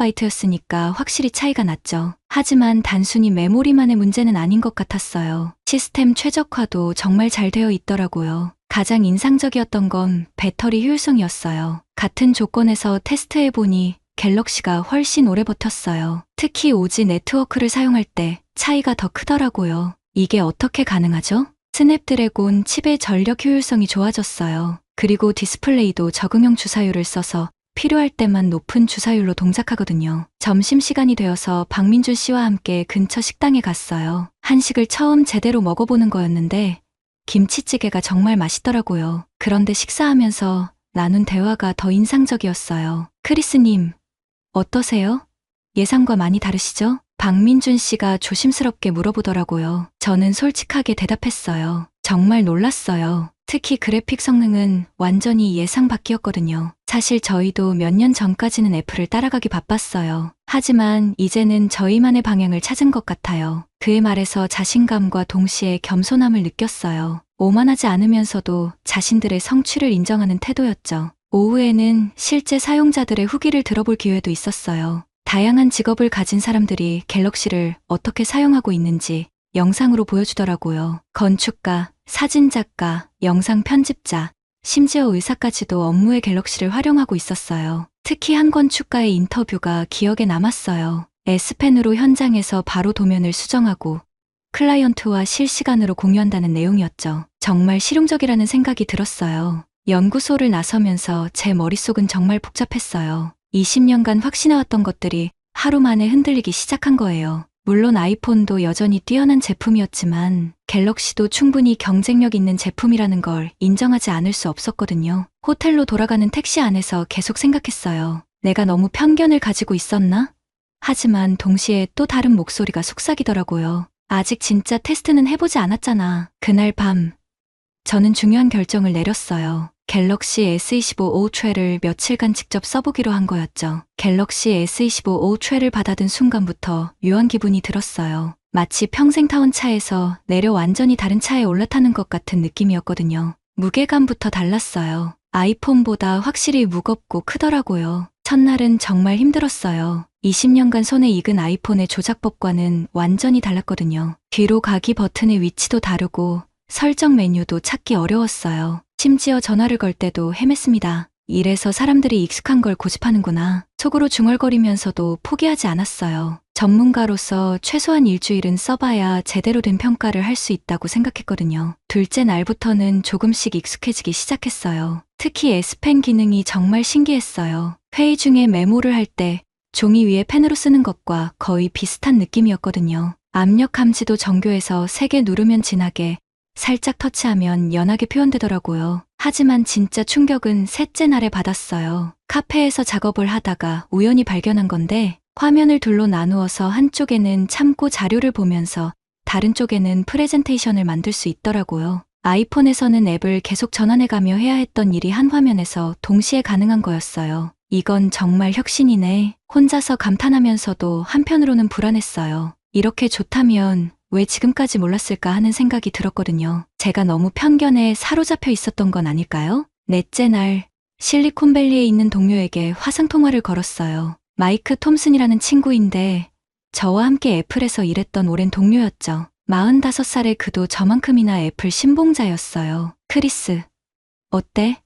8GB였으니까 확실히 차이가 났죠. 하지만 단순히 메모리만의 문제는 아닌 것 같았어요. 시스템 최적화도 정말 잘 되어 있더라고요. 가장 인상적이었던 건 배터리 효율성이었어요. 같은 조건에서 테스트해보니 갤럭시가 훨씬 오래 버텼어요. 특히 5G 네트워크를 사용할 때 차이가 더 크더라고요. 이게 어떻게 가능하죠? 스냅드래곤 칩의 전력 효율성이 좋아졌어요. 그리고 디스플레이도 적응형 주사율을 써서 필요할 때만 높은 주사율로 동작하거든요. 점심시간이 되어서 박민준 씨와 함께 근처 식당에 갔어요. 한식을 처음 제대로 먹어보는 거였는데 김치찌개가 정말 맛있더라고요. 그런데 식사하면서 나눈 대화가 더 인상적이었어요. 크리스님, 어떠세요? 예상과 많이 다르시죠? 박민준 씨가 조심스럽게 물어보더라고요. 저는 솔직하게 대답했어요. 정말 놀랐어요. 특히 그래픽 성능은 완전히 예상 밖이었거든요. 사실 저희도 몇 년 전까지는 애플을 따라가기 바빴어요. 하지만 이제는 저희만의 방향을 찾은 것 같아요. 그의 말에서 자신감과 동시에 겸손함을 느꼈어요. 오만하지 않으면서도 자신들의 성취를 인정하는 태도였죠. 오후에는 실제 사용자들의 후기를 들어볼 기회도 있었어요. 다양한 직업을 가진 사람들이 갤럭시를 어떻게 사용하고 있는지 영상으로 보여주더라고요. 건축가, 사진작가, 영상 편집자, 심지어 의사까지도 업무에 갤럭시를 활용하고 있었어요. 특히 한 건축가의 인터뷰가 기억에 남았어요. S펜으로 현장에서 바로 도면을 수정하고 클라이언트와 실시간으로 공유한다는 내용이었죠. 정말 실용적이라는 생각이 들었어요. 연구소를 나서면서 제 머릿속은 정말 복잡했어요. 20년간 확신해왔던 것들이 하루 만에 흔들리기 시작한 거예요. 물론 아이폰도 여전히 뛰어난 제품이었지만 갤럭시도 충분히 경쟁력 있는 제품이라는 걸 인정하지 않을 수 없었거든요. 호텔로 돌아가는 택시 안에서 계속 생각했어요. 내가 너무 편견을 가지고 있었나? 하지만 동시에 또 다른 목소리가 속삭이더라고요. 아직 진짜 테스트는 해보지 않았잖아. 그날 밤 저는 중요한 결정을 내렸어요. 갤럭시 S25 울트라를 며칠간 직접 써보기로 한 거였죠. 갤럭시 S25 울트라를 받아든 순간부터 묘한 기분이 들었어요. 마치 평생 타온 차에서 내려 완전히 다른 차에 올라타는 것 같은 느낌이었거든요. 무게감부터 달랐어요. 아이폰보다 확실히 무겁고 크더라고요. 첫날은 정말 힘들었어요. 20년간 손에 익은 아이폰의 조작법과는 완전히 달랐거든요. 뒤로 가기 버튼의 위치도 다르고 설정 메뉴도 찾기 어려웠어요. 심지어 전화를 걸 때도 헤맸습니다. 이래서 사람들이 익숙한 걸 고집하는구나. 속으로 중얼거리면서도 포기하지 않았어요. 전문가로서 최소한 일주일은 써봐야 제대로 된 평가를 할 수 있다고 생각했거든요. 둘째 날부터는 조금씩 익숙해지기 시작했어요. 특히 S펜 기능이 정말 신기했어요. 회의 중에 메모를 할 때 종이 위에 펜으로 쓰는 것과 거의 비슷한 느낌이었거든요. 압력 감지도 정교해서 3개 누르면 진하게, 살짝 터치하면 연하게 표현되더라고요. 하지만 진짜 충격은 셋째 날에 받았어요. 카페에서 작업을 하다가 우연히 발견한 건데 화면을 둘로 나누어서 한쪽에는 참고 자료를 보면서 다른 쪽에는 프레젠테이션을 만들 수 있더라고요. 아이폰에서는 앱을 계속 전환해가며 해야 했던 일이 한 화면에서 동시에 가능한 거였어요. 이건 정말 혁신이네. 혼자서 감탄하면서도 한편으로는 불안했어요. 이렇게 좋다면 왜 지금까지 몰랐을까 하는 생각이 들었거든요. 제가 너무 편견에 사로잡혀 있었던 건 아닐까요? 넷째 날, 실리콘밸리에 있는 동료에게 화상통화를 걸었어요. 마이크 톰슨이라는 친구인데 저와 함께 애플에서 일했던 오랜 동료였죠. 45살의 그도 저만큼이나 애플 신봉자였어요. 크리스, 어때?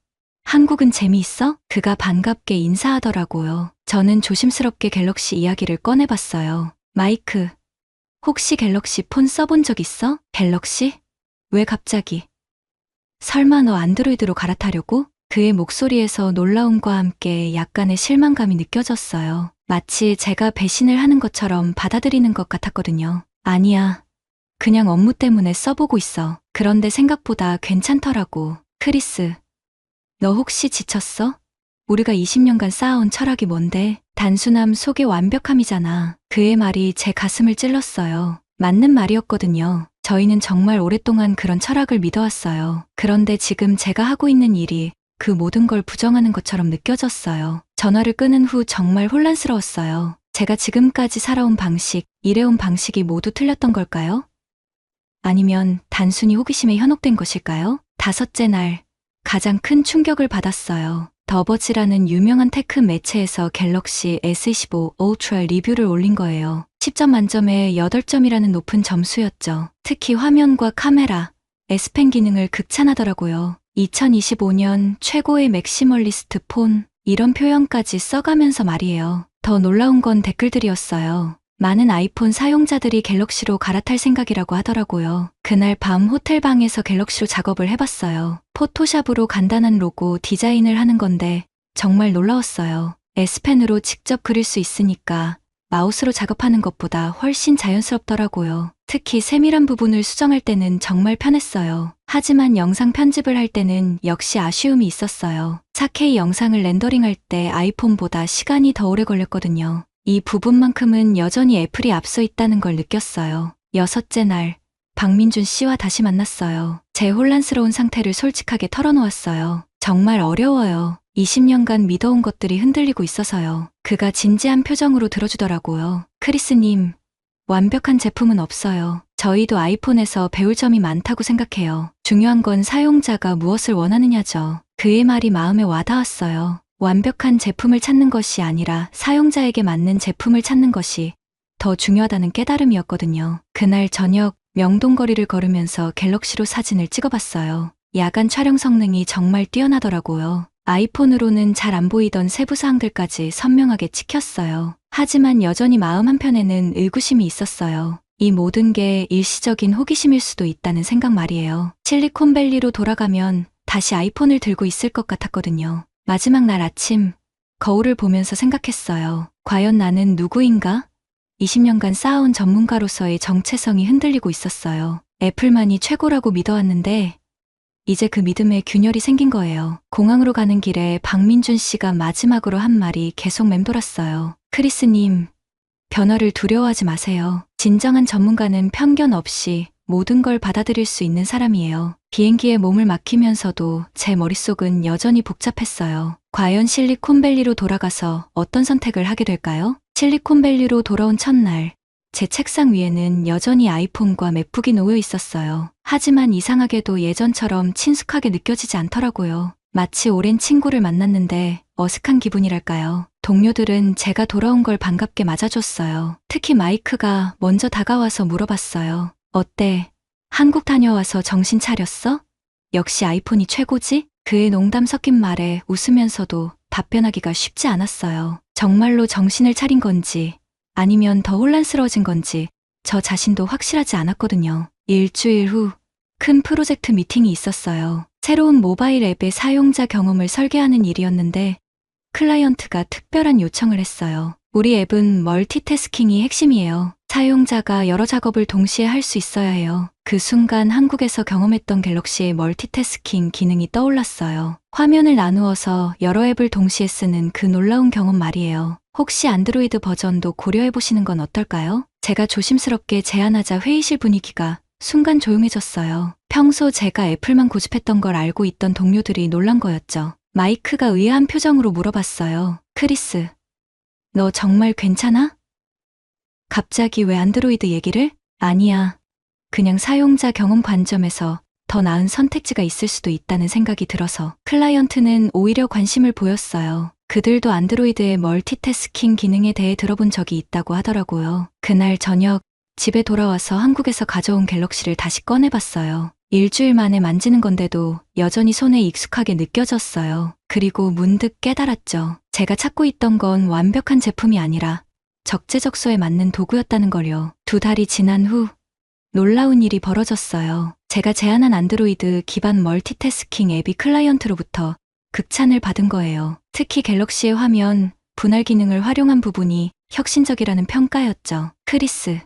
한국은 재미있어? 그가 반갑게 인사하더라고요. 저는 조심스럽게 갤럭시 이야기를 꺼내봤어요. 마이크, 혹시 갤럭시 폰 써본 적 있어? 갤럭시? 왜 갑자기? 설마 너 안드로이드로 갈아타려고? 그의 목소리에서 놀라움과 함께 약간의 실망감이 느껴졌어요. 마치 제가 배신을 하는 것처럼 받아들이는 것 같았거든요. 아니야. 그냥 업무 때문에 써보고 있어. 그런데 생각보다 괜찮더라고. 크리스, 너 혹시 지쳤어? 우리가 20년간 쌓아온 철학이 뭔데? 단순함 속의 완벽함이잖아. 그의 말이 제 가슴을 찔렀어요. 맞는 말이었거든요. 저희는 정말 오랫동안 그런 철학을 믿어왔어요. 그런데 지금 제가 하고 있는 일이 그 모든 걸 부정하는 것처럼 느껴졌어요. 전화를 끊은 후 정말 혼란스러웠어요. 제가 지금까지 살아온 방식, 일해온 방식이 모두 틀렸던 걸까요? 아니면 단순히 호기심에 현혹된 것일까요? 다섯째 날, 가장 큰 충격을 받았어요. 더버지라는 유명한 테크 매체에서 갤럭시 S25 울트라 리뷰를 올린 거예요. 10점 만점에 8점이라는 높은 점수였죠. 특히 화면과 카메라, S펜 기능을 극찬하더라고요. 2025년 최고의 맥시멀리스트 폰, 이런 표현까지 써가면서 말이에요. 더 놀라운 건 댓글들이었어요. 많은 아이폰 사용자들이 갤럭시로 갈아탈 생각이라고 하더라고요. 그날 밤 호텔방에서 갤럭시로 작업을 해봤어요. 포토샵으로 간단한 로고 디자인을 하는 건데 정말 놀라웠어요. S펜으로 직접 그릴 수 있으니까 마우스로 작업하는 것보다 훨씬 자연스럽더라고요. 특히 세밀한 부분을 수정할 때는 정말 편했어요. 하지만 영상 편집을 할 때는 역시 아쉬움이 있었어요. 4K 영상을 렌더링할 때 아이폰보다 시간이 더 오래 걸렸거든요. 이 부분만큼은 여전히 애플이 앞서 있다는 걸 느꼈어요. 여섯째 날, 박민준 씨와 다시 만났어요. 제 혼란스러운 상태를 솔직하게 털어놓았어요. 정말 어려워요. 20년간 믿어온 것들이 흔들리고 있어서요. 그가 진지한 표정으로 들어주더라고요. 크리스님, 완벽한 제품은 없어요. 저희도 아이폰에서 배울 점이 많다고 생각해요. 중요한 건 사용자가 무엇을 원하느냐죠. 그의 말이 마음에 와닿았어요. 완벽한 제품을 찾는 것이 아니라 사용자에게 맞는 제품을 찾는 것이 더 중요하다는 깨달음이었거든요. 그날 저녁 명동거리를 걸으면서 갤럭시로 사진을 찍어봤어요. 야간 촬영 성능이 정말 뛰어나더라고요. 아이폰으로는 잘 안 보이던 세부 사항들까지 선명하게 찍혔어요. 하지만 여전히 마음 한편에는 의구심이 있었어요. 이 모든 게 일시적인 호기심일 수도 있다는 생각 말이에요. 실리콘밸리로 돌아가면 다시 아이폰을 들고 있을 것 같았거든요. 마지막 날 아침, 거울을 보면서 생각했어요. 과연 나는 누구인가? 20년간 쌓아온 전문가로서의 정체성이 흔들리고 있었어요. 애플만이 최고라고 믿어왔는데 이제 그 믿음에 균열이 생긴 거예요. 공항으로 가는 길에 박민준 씨가 마지막으로 한 말이 계속 맴돌았어요. 크리스님, 변화를 두려워하지 마세요. 진정한 전문가는 편견 없이 모든 걸 받아들일 수 있는 사람이에요. 비행기에 몸을 맡기면서도 제 머릿속은 여전히 복잡했어요. 과연 실리콘밸리로 돌아가서 어떤 선택을 하게 될까요? 실리콘밸리로 돌아온 첫날, 제 책상 위에는 여전히 아이폰과 맥북이 놓여 있었어요. 하지만 이상하게도 예전처럼 친숙하게 느껴지지 않더라고요. 마치 오랜 친구를 만났는데 어색한 기분이랄까요. 동료들은 제가 돌아온 걸 반갑게 맞아줬어요. 특히 마이크가 먼저 다가와서 물어봤어요. 어때? 한국 다녀와서 정신 차렸어? 역시 아이폰이 최고지? 그의 농담 섞인 말에 웃으면서도 답변하기가 쉽지 않았어요. 정말로 정신을 차린 건지 아니면 더 혼란스러워진 건지 저 자신도 확실하지 않았거든요. 일주일 후 큰 프로젝트 미팅이 있었어요. 새로운 모바일 앱의 사용자 경험을 설계하는 일이었는데 클라이언트가 특별한 요청을 했어요. 우리 앱은 멀티태스킹이 핵심이에요. 사용자가 여러 작업을 동시에 할 수 있어야 해요. 그 순간 한국에서 경험했던 갤럭시의 멀티태스킹 기능이 떠올랐어요. 화면을 나누어서 여러 앱을 동시에 쓰는 그 놀라운 경험 말이에요. 혹시 안드로이드 버전도 고려해보시는 건 어떨까요? 제가 조심스럽게 제안하자 회의실 분위기가 순간 조용해졌어요. 평소 제가 애플만 고집했던 걸 알고 있던 동료들이 놀란 거였죠. 마이크가 의아한 표정으로 물어봤어요. 크리스, 너 정말 괜찮아? 갑자기 왜 안드로이드 얘기를? 아니야. 그냥 사용자 경험 관점에서 더 나은 선택지가 있을 수도 있다는 생각이 들어서. 클라이언트는 오히려 관심을 보였어요. 그들도 안드로이드의 멀티태스킹 기능에 대해 들어본 적이 있다고 하더라고요. 그날 저녁 집에 돌아와서 한국에서 가져온 갤럭시를 다시 꺼내봤어요. 일주일 만에 만지는 건데도 여전히 손에 익숙하게 느껴졌어요. 그리고 문득 깨달았죠. 제가 찾고 있던 건 완벽한 제품이 아니라 적재적소에 맞는 도구였다는 걸요. 2달이 지난 후 놀라운 일이 벌어졌어요. 제가 제안한 안드로이드 기반 멀티태스킹 앱이 클라이언트로부터 극찬을 받은 거예요. 특히 갤럭시의 화면, 분할 기능을 활용한 부분이 혁신적이라는 평가였죠. 크리스,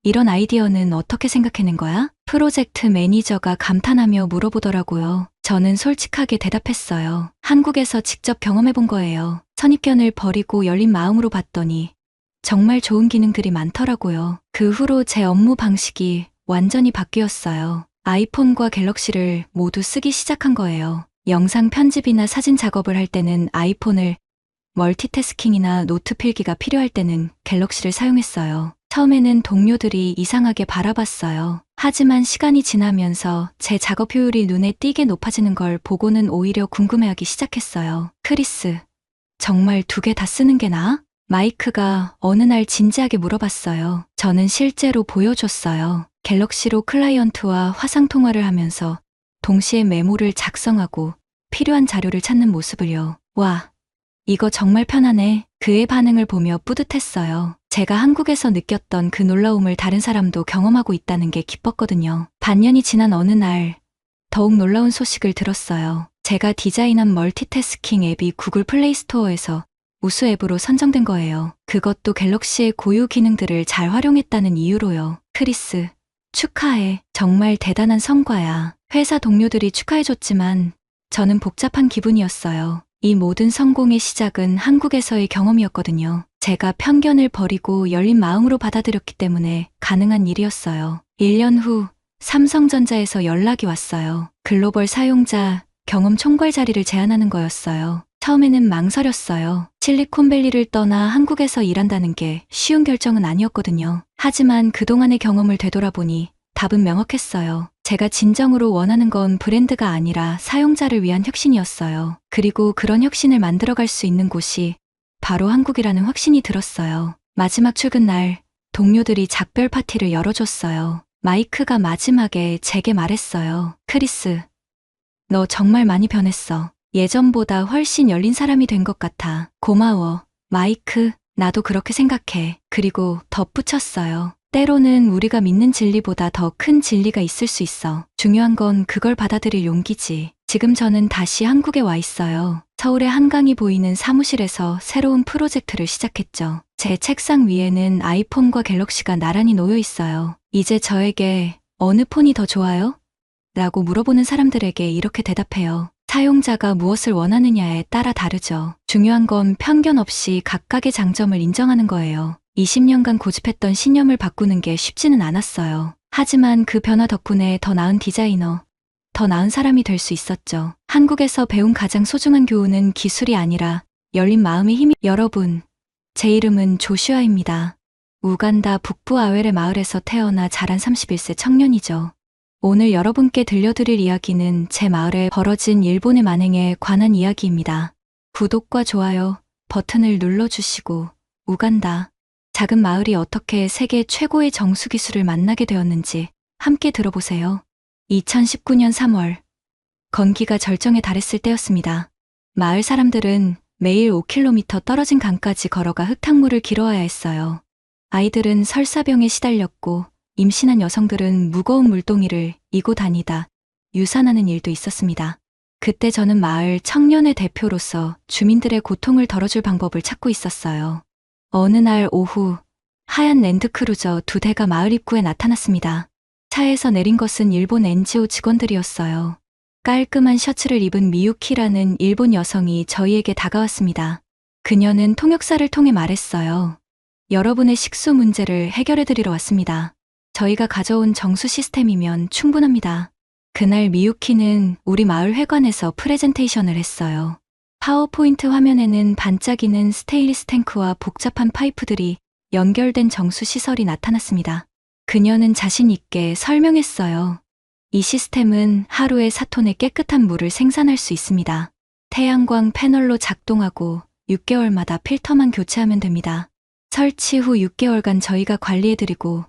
이런 아이디어는 어떻게 생각해낸 거야? 프로젝트 매니저가 감탄하며 물어보더라고요. 저는 솔직하게 대답했어요. 한국에서 직접 경험해본 거예요. 선입견을 버리고 열린 마음으로 봤더니 정말 좋은 기능들이 많더라고요. 그 후로 제 업무 방식이 완전히 바뀌었어요. 아이폰과 갤럭시를 모두 쓰기 시작한 거예요. 영상 편집이나 사진 작업을 할 때는 아이폰을, 멀티태스킹이나 노트 필기가 필요할 때는 갤럭시를 사용했어요. 처음에는 동료들이 이상하게 바라봤어요. 하지만 시간이 지나면서 제 작업 효율이 눈에 띄게 높아지는 걸 보고는 오히려 궁금해하기 시작했어요. 크리스, 정말 2개 다 쓰는 게 나아? 마이크가 어느 날 진지하게 물어봤어요. 저는 실제로 보여줬어요. 갤럭시로 클라이언트와 화상통화를 하면서 동시에 메모를 작성하고 필요한 자료를 찾는 모습을요. 와, 이거 정말 편하네. 그의 반응을 보며 뿌듯했어요. 제가 한국에서 느꼈던 그 놀라움을 다른 사람도 경험하고 있다는 게 기뻤거든요. 반년이 지난 어느 날 더욱 놀라운 소식을 들었어요. 제가 디자인한 멀티태스킹 앱이 구글 플레이 스토어에서 우수 앱으로 선정된 거예요. 그것도 갤럭시의 고유 기능들을 잘 활용했다는 이유로요. 크리스, 축하해. 정말 대단한 성과야. 회사 동료들이 축하해줬지만 저는 복잡한 기분이었어요. 이 모든 성공의 시작은 한국에서의 경험이었거든요. 제가 편견을 버리고 열린 마음으로 받아들였기 때문에 가능한 일이었어요. 1년 후 삼성전자에서 연락이 왔어요. 글로벌 사용자 경험 총괄 자리를 제안하는 거였어요. 처음에는 망설였어요. 실리콘밸리를 떠나 한국에서 일한다는 게 쉬운 결정은 아니었거든요. 하지만 그동안의 경험을 되돌아보니 답은 명확했어요. 제가 진정으로 원하는 건 브랜드가 아니라 사용자를 위한 혁신이었어요. 그리고 그런 혁신을 만들어갈 수 있는 곳이 바로 한국이라는 확신이 들었어요. 마지막 출근 날 동료들이 작별 파티를 열어줬어요. 마이크가 마지막에 제게 말했어요. 크리스, 너 정말 많이 변했어. 예전보다 훨씬 열린 사람이 된 것 같아. 고마워. 마이크, 나도 그렇게 생각해. 그리고 덧붙였어요. 때로는 우리가 믿는 진리보다 더 큰 진리가 있을 수 있어. 중요한 건 그걸 받아들일 용기지. 지금 저는 다시 한국에 와 있어요. 서울의 한강이 보이는 사무실에서 새로운 프로젝트를 시작했죠. 제 책상 위에는 아이폰과 갤럭시가 나란히 놓여 있어요. 이제 저에게 어느 폰이 더 좋아요? 라고 물어보는 사람들에게 이렇게 대답해요. 사용자가 무엇을 원하느냐에 따라 다르죠. 중요한 건 편견 없이 각각의 장점을 인정하는 거예요. 20년간 고집했던 신념을 바꾸는 게 쉽지는 않았어요. 하지만 그 변화 덕분에 더 나은 디자이너, 더 나은 사람이 될 수 있었죠. 한국에서 배운 가장 소중한 교훈은 기술이 아니라 열린 마음의 힘이. 여러분, 제 이름은 조슈아입니다. 우간다 북부 아웰의 마을에서 태어나 자란 31세 청년이죠. 오늘 여러분께 들려드릴 이야기는 제 마을에 벌어진 일본의 만행에 관한 이야기입니다. 구독과 좋아요 버튼을 눌러주시고 우간다 작은 마을이 어떻게 세계 최고의 정수 기술을 만나게 되었는지 함께 들어보세요. 2019년 3월 건기가 절정에 달했을 때였습니다. 마을 사람들은 매일 5km 떨어진 강까지 걸어가 흙탕물을 길어와야 했어요. 아이들은 설사병에 시달렸고 임신한 여성들은 무거운 물동이를 이고 다니다 유산하는 일도 있었습니다. 그때 저는 마을 청년의 대표로서 주민들의 고통을 덜어줄 방법을 찾고 있었어요. 어느 날 오후 하얀 랜드크루저 2대가 마을 입구에 나타났습니다. 차에서 내린 것은 일본 NGO 직원들이었어요. 깔끔한 셔츠를 입은 미유키라는 일본 여성이 저희에게 다가왔습니다. 그녀는 통역사를 통해 말했어요. 여러분의 식수 문제를 해결해드리러 왔습니다. 저희가 가져온 정수 시스템이면 충분합니다. 그날 미유키는 우리 마을 회관에서 프레젠테이션을 했어요. 파워포인트 화면에는 반짝이는 스테인리스 탱크와 복잡한 파이프들이 연결된 정수 시설이 나타났습니다. 그녀는 자신 있게 설명했어요. 이 시스템은 하루에 4톤의 깨끗한 물을 생산할 수 있습니다. 태양광 패널로 작동하고 6개월마다 필터만 교체하면 됩니다. 설치 후 6개월간 저희가 관리해드리고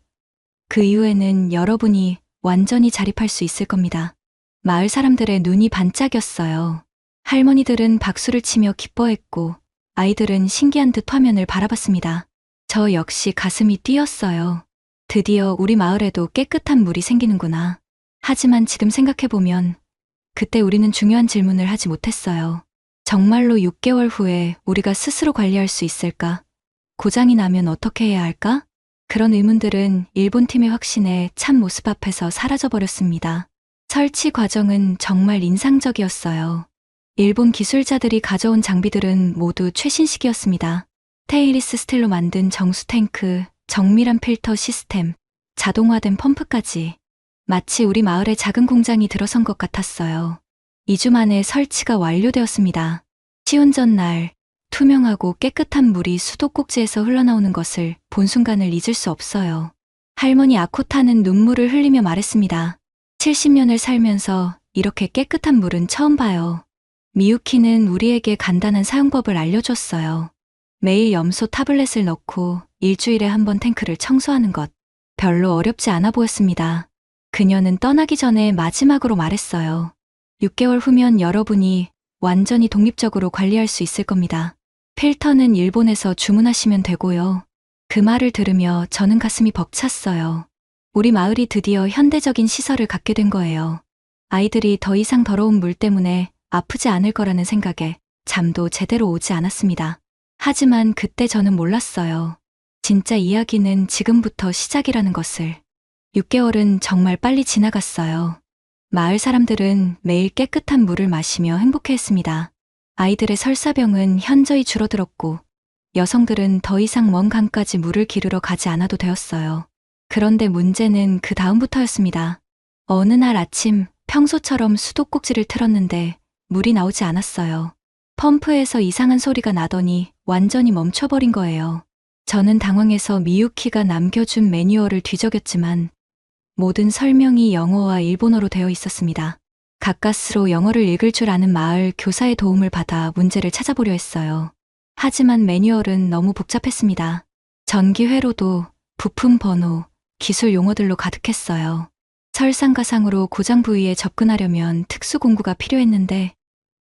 그 이후에는 여러분이 완전히 자립할 수 있을 겁니다. 마을 사람들의 눈이 반짝였어요. 할머니들은 박수를 치며 기뻐했고 아이들은 신기한 듯 화면을 바라봤습니다. 저 역시 가슴이 뛰었어요. 드디어 우리 마을에도 깨끗한 물이 생기는구나. 하지만 지금 생각해보면 그때 우리는 중요한 질문을 하지 못했어요. 정말로 6개월 후에 우리가 스스로 관리할 수 있을까? 고장이 나면 어떻게 해야 할까? 그런 의문들은 일본 팀의 확신에 참 모습 앞에서 사라져버렸습니다. 설치 과정은 정말 인상적이었어요. 일본 기술자들이 가져온 장비들은 모두 최신식이었습니다. 스테인리스 스틸로 만든 정수 탱크, 정밀한 필터 시스템, 자동화된 펌프까지 마치 우리 마을의 작은 공장이 들어선 것 같았어요. 2주 만에 설치가 완료되었습니다. 시운전 날 투명하고 깨끗한 물이 수도꼭지에서 흘러나오는 것을 본 순간을 잊을 수 없어요. 할머니 아코타는 눈물을 흘리며 말했습니다. 70년을 살면서 이렇게 깨끗한 물은 처음 봐요. 미유키는 우리에게 간단한 사용법을 알려줬어요. 매일 염소 타블렛을 넣고 일주일에 한 번 탱크를 청소하는 것. 별로 어렵지 않아 보였습니다. 그녀는 떠나기 전에 마지막으로 말했어요. 6개월 후면 여러분이 완전히 독립적으로 관리할 수 있을 겁니다. 필터는 일본에서 주문하시면 되고요. 그 말을 들으며 저는 가슴이 벅찼어요. 우리 마을이 드디어 현대적인 시설을 갖게 된 거예요. 아이들이 더 이상 더러운 물 때문에 아프지 않을 거라는 생각에 잠도 제대로 오지 않았습니다. 하지만 그때 저는 몰랐어요. 진짜 이야기는 지금부터 시작이라는 것을. 6개월은 정말 빨리 지나갔어요. 마을 사람들은 매일 깨끗한 물을 마시며 행복해했습니다. 아이들의 설사병은 현저히 줄어들었고 여성들은 더 이상 먼 강까지 물을 기르러 가지 않아도 되었어요. 그런데 문제는 그 다음부터였습니다. 어느 날 아침 평소처럼 수도꼭지를 틀었는데 물이 나오지 않았어요. 펌프에서 이상한 소리가 나더니 완전히 멈춰버린 거예요. 저는 당황해서 미유키가 남겨준 매뉴얼을 뒤적였지만 모든 설명이 영어와 일본어로 되어 있었습니다. 가까스로 영어를 읽을 줄 아는 마을 교사의 도움을 받아 문제를 찾아보려 했어요. 하지만 매뉴얼은 너무 복잡했습니다. 전기 회로도, 부품 번호, 기술 용어들로 가득했어요. 설상가상으로 고장 부위에 접근하려면 특수 공구가 필요했는데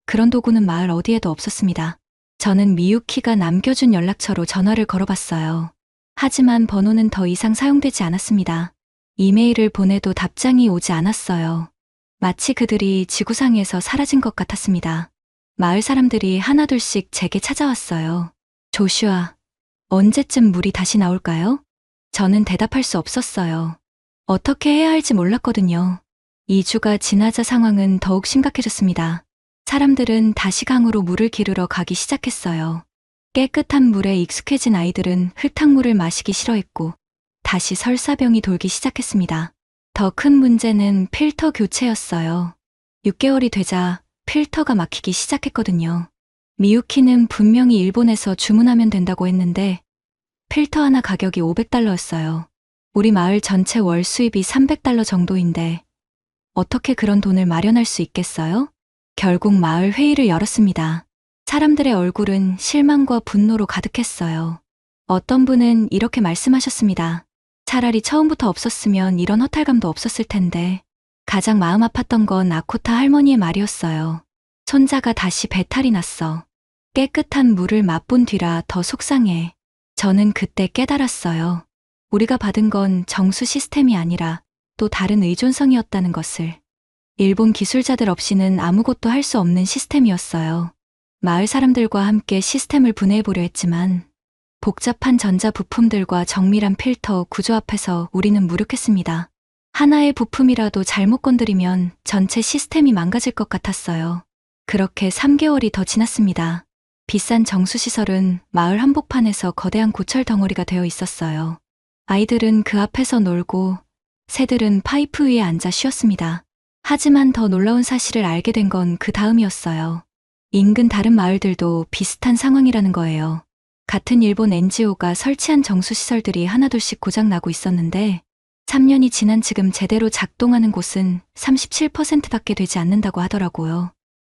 그런 도구는 마을 어디에도 없었습니다. 저는 미유키가 남겨준 연락처로 전화를 걸어봤어요. 하지만 번호는 더 이상 사용되지 않았습니다. 이메일을 보내도 답장이 오지 않았어요. 마치 그들이 지구상에서 사라진 것 같았습니다. 마을 사람들이 하나둘씩 제게 찾아왔어요. 조슈아, 언제쯤 물이 다시 나올까요? 저는 대답할 수 없었어요. 어떻게 해야 할지 몰랐거든요. 2주가 지나자 상황은 더욱 심각해졌습니다. 사람들은 다시 강으로 물을 기르러 가기 시작했어요. 깨끗한 물에 익숙해진 아이들은 흙탕물을 마시기 싫어했고 다시 설사병이 돌기 시작했습니다. 더 큰 문제는 필터 교체였어요. 6개월이 되자 필터가 막히기 시작했거든요. 미유키는 분명히 일본에서 주문하면 된다고 했는데 필터 하나 가격이 $500였어요. 우리 마을 전체 월 수입이 $300 정도인데 어떻게 그런 돈을 마련할 수 있겠어요? 결국 마을 회의를 열었습니다. 사람들의 얼굴은 실망과 분노로 가득했어요. 어떤 분은 이렇게 말씀하셨습니다. 차라리 처음부터 없었으면 이런 허탈감도 없었을 텐데. 가장 마음 아팠던 건 아코타 할머니의 말이었어요. 손자가 다시 배탈이 났어. 깨끗한 물을 맛본 뒤라 더 속상해. 저는 그때 깨달았어요. 우리가 받은 건 정수 시스템이 아니라 또 다른 의존성이었다는 것을. 일본 기술자들 없이는 아무것도 할 수 없는 시스템이었어요. 마을 사람들과 함께 시스템을 분해해보려 했지만 복잡한 전자 부품들과 정밀한 필터 구조 앞에서 우리는 무력했습니다. 하나의 부품이라도 잘못 건드리면 전체 시스템이 망가질 것 같았어요. 그렇게 3개월이 더 지났습니다. 비싼 정수시설은 마을 한복판에서 거대한 고철 덩어리가 되어 있었어요. 아이들은 그 앞에서 놀고 새들은 파이프 위에 앉아 쉬었습니다. 하지만 더 놀라운 사실을 알게 된 건 그 다음이었어요. 인근 다른 마을들도 비슷한 상황이라는 거예요. 같은 일본 NGO가 설치한 정수시설들이 하나둘씩 고장나고 있었는데 3년이 지난 지금 제대로 작동하는 곳은 37%밖에 되지 않는다고 하더라고요.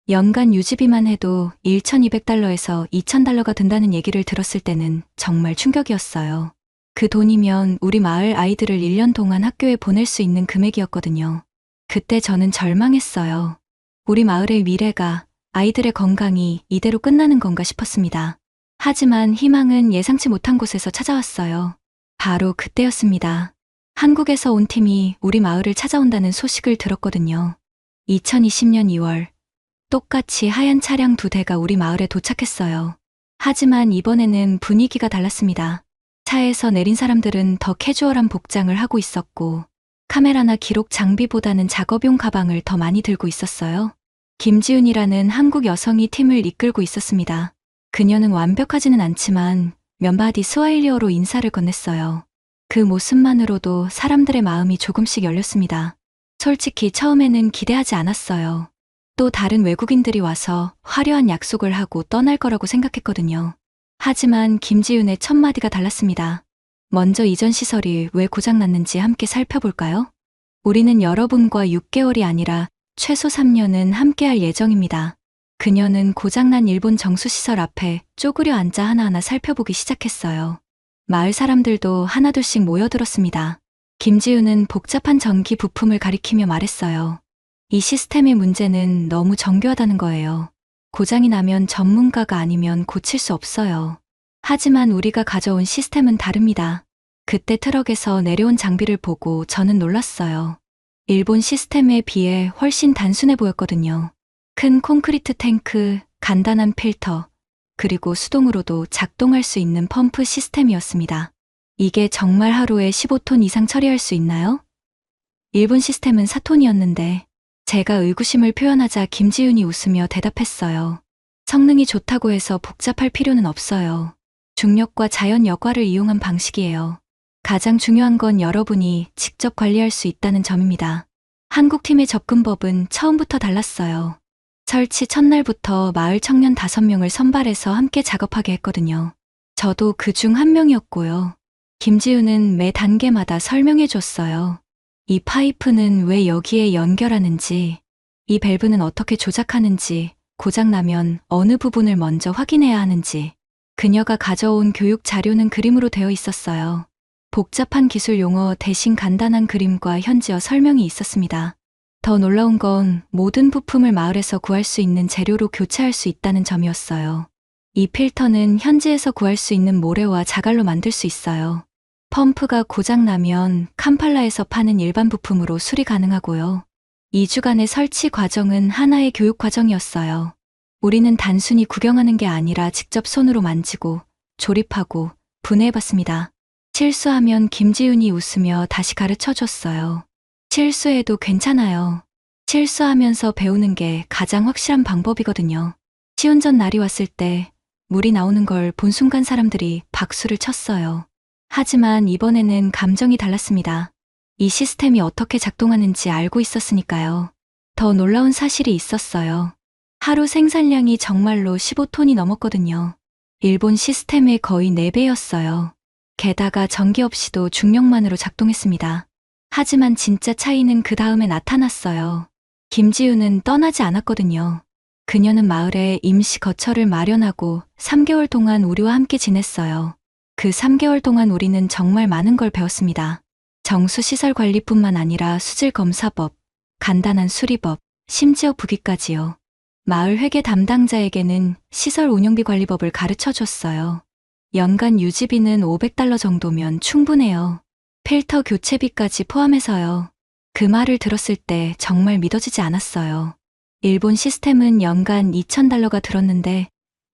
연간 유지비만 해도 $1,200에서 $2,000가 든다는 얘기를 들었을 때는 정말 충격이었어요. 그 돈이면 우리 마을 아이들을 1년 동안 학교에 보낼 수 있는 금액이었거든요. 그때 저는 절망했어요. 우리 마을의 미래가, 아이들의 건강이 이대로 끝나는 건가 싶었습니다. 하지만 희망은 예상치 못한 곳에서 찾아왔어요. 바로 그때였습니다. 한국에서 온 팀이 우리 마을을 찾아온다는 소식을 들었거든요. 2020년 2월, 똑같이 하얀 차량 2대가 우리 마을에 도착했어요. 하지만 이번에는 분위기가 달랐습니다. 차에서 내린 사람들은 더 캐주얼한 복장을 하고 있었고 카메라나 기록 장비보다는 작업용 가방을 더 많이 들고 있었어요. 김지윤이라는 한국 여성이 팀을 이끌고 있었습니다. 그녀는 완벽하지는 않지만 몇 마디 스와힐리어로 인사를 건넸어요. 그 모습만으로도 사람들의 마음이 조금씩 열렸습니다. 솔직히 처음에는 기대하지 않았어요. 또 다른 외국인들이 와서 화려한 약속을 하고 떠날 거라고 생각했거든요. 하지만 김지윤의 첫 마디가 달랐습니다. 먼저 이전 시설이 왜 고장났는지 함께 살펴볼까요? 우리는 여러분과 6개월이 아니라 최소 3년은 함께할 예정입니다. 그녀는 고장난 일본 정수시설 앞에 쪼그려 앉아 하나하나 살펴보기 시작했어요. 마을 사람들도 하나둘씩 모여들었습니다. 김지윤은 복잡한 전기 부품을 가리키며 말했어요. 이 시스템의 문제는 너무 정교하다는 거예요. 고장이 나면 전문가가 아니면 고칠 수 없어요. 하지만 우리가 가져온 시스템은 다릅니다. 그때 트럭에서 내려온 장비를 보고 저는 놀랐어요. 일본 시스템에 비해 훨씬 단순해 보였거든요. 큰 콘크리트 탱크, 간단한 필터, 그리고 수동으로도 작동할 수 있는 펌프 시스템이었습니다. 이게 정말 하루에 15톤 이상 처리할 수 있나요? 일본 시스템은 4톤이었는데 제가 의구심을 표현하자 김지윤이 웃으며 대답했어요. 성능이 좋다고 해서 복잡할 필요는 없어요. 중력과 자연 여과를 이용한 방식이에요. 가장 중요한 건 여러분이 직접 관리할 수 있다는 점입니다. 한국팀의 접근법은 처음부터 달랐어요. 설치 첫날부터 마을 청년 5명을 선발해서 함께 작업하게 했거든요. 저도 그 중 한 명이었고요. 김지윤은 매 단계마다 설명해 줬어요. 이 파이프는 왜 여기에 연결하는지, 이 밸브는 어떻게 조작하는지, 고장나면 어느 부분을 먼저 확인해야 하는지. 그녀가 가져온 교육 자료는 그림으로 되어 있었어요. 복잡한 기술 용어 대신 간단한 그림과 현지어 설명이 있었습니다. 더 놀라운 건 모든 부품을 마을에서 구할 수 있는 재료로 교체할 수 있다는 점이었어요. 이 필터는 현지에서 구할 수 있는 모래와 자갈로 만들 수 있어요. 펌프가 고장나면 캄팔라에서 파는 일반 부품으로 수리 가능하고요. 2주간의 설치 과정은 하나의 교육 과정이었어요. 우리는 단순히 구경하는 게 아니라 직접 손으로 만지고 조립하고 분해해봤습니다. 실수하면 김지윤이 웃으며 다시 가르쳐 줬어요. 실수해도 괜찮아요. 실수하면서 배우는 게 가장 확실한 방법이거든요. 시운전 날이 왔을 때 물이 나오는 걸 본 순간 사람들이 박수를 쳤어요. 하지만 이번에는 감정이 달랐습니다. 이 시스템이 어떻게 작동하는지 알고 있었으니까요. 더 놀라운 사실이 있었어요. 하루 생산량이 정말로 15톤이 넘었거든요. 일본 시스템의 거의 4배였어요. 게다가 전기 없이도 중력만으로 작동했습니다. 하지만 진짜 차이는 그 다음에 나타났어요. 김지우는 떠나지 않았거든요. 그녀는 마을에 임시 거처를 마련하고 3개월 동안 우리와 함께 지냈어요. 그 3개월 동안 우리는 정말 많은 걸 배웠습니다. 정수시설 관리뿐만 아니라 수질검사법, 간단한 수리법, 심지어 부기까지요. 마을 회계 담당자에게는 시설 운영비 관리법을 가르쳐 줬어요. 연간 유지비는 $500 정도면 충분해요. 필터 교체비까지 포함해서요. 그 말을 들었을 때 정말 믿어지지 않았어요. 일본 시스템은 연간 $2,000가 들었는데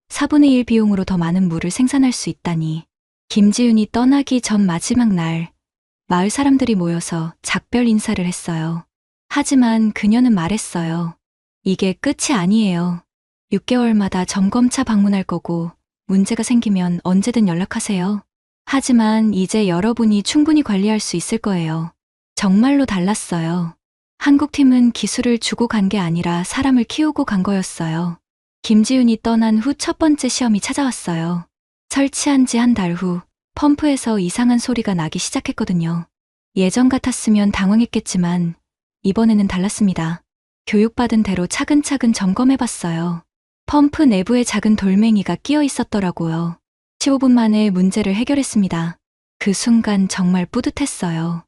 4분의 1 비용으로 더 많은 물을 생산할 수 있다니. 김지윤이 떠나기 전 마지막 날, 마을 사람들이 모여서 작별 인사를 했어요. 하지만 그녀는 말했어요. 이게 끝이 아니에요. 6개월마다 점검차 방문할 거고 문제가 생기면 언제든 연락하세요. 하지만 이제 여러분이 충분히 관리할 수 있을 거예요. 정말로 달랐어요. 한국 팀은 기술을 주고 간 게 아니라 사람을 키우고 간 거였어요. 김지윤이 떠난 후 첫 번째 시험이 찾아왔어요. 설치한 지 한 달 후 펌프에서 이상한 소리가 나기 시작했거든요. 예전 같았으면 당황했겠지만 이번에는 달랐습니다. 교육받은 대로 차근차근 점검해봤어요. 펌프 내부에 작은 돌멩이가 끼어 있었더라고요. 15분 만에 문제를 해결했습니다. 그 순간 정말 뿌듯했어요.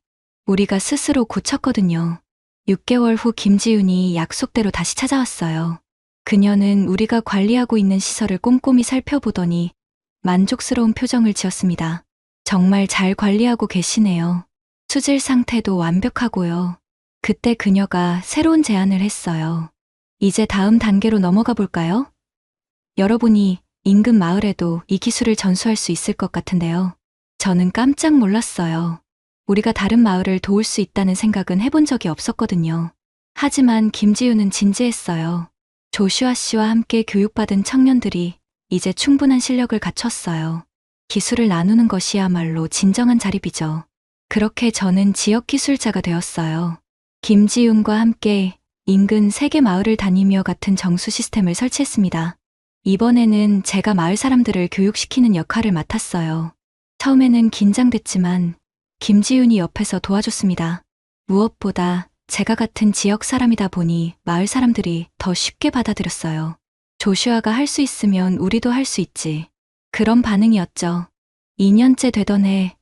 우리가 스스로 고쳤거든요. 6개월 후 김지윤이 약속대로 다시 찾아왔어요. 그녀는 우리가 관리하고 있는 시설을 꼼꼼히 살펴보더니 만족스러운 표정을 지었습니다. 정말 잘 관리하고 계시네요. 수질 상태도 완벽하고요. 그때 그녀가 새로운 제안을 했어요. 이제 다음 단계로 넘어가 볼까요? 여러분이 인근 마을에도 이 기술을 전수할 수 있을 것 같은데요. 저는 깜짝 놀랐어요. 우리가 다른 마을을 도울 수 있다는 생각은 해본 적이 없었거든요. 하지만 김지윤은 진지했어요. 조슈아 씨와 함께 교육받은 청년들이 이제 충분한 실력을 갖췄어요. 기술을 나누는 것이야말로 진정한 자립이죠. 그렇게 저는 지역 기술자가 되었어요. 김지윤과 함께 인근 3개 마을을 다니며 같은 정수 시스템을 설치했습니다. 이번에는 제가 마을 사람들을 교육시키는 역할을 맡았어요. 처음에는 긴장됐지만 김지윤이 옆에서 도와줬습니다. 무엇보다 제가 같은 지역 사람이다 보니 마을 사람들이 더 쉽게 받아들였어요. 조슈아가 할 수 있으면 우리도 할 수 있지. 그런 반응이었죠. 2년째 되던 해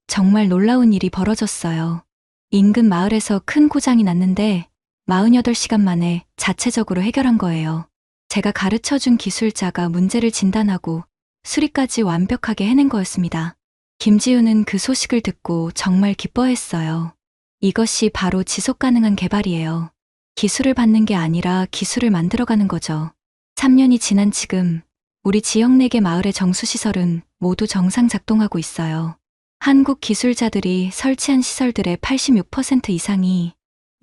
정말 놀라운 일이 벌어졌어요. 인근 마을에서 큰 고장이 났는데 48시간 만에 자체적으로 해결한 거예요. 제가 가르쳐준 기술자가 문제를 진단하고 수리까지 완벽하게 해낸 거였습니다. 김지윤은 그 소식을 듣고 정말 기뻐했어요. 이것이 바로 지속 가능한 개발이에요. 기술을 받는 게 아니라 기술을 만들어가는 거죠. 3년이 지난 지금 우리 지역 4개 마을의 정수시설은 모두 정상 작동하고 있어요. 한국 기술자들이 설치한 시설들의 86% 이상이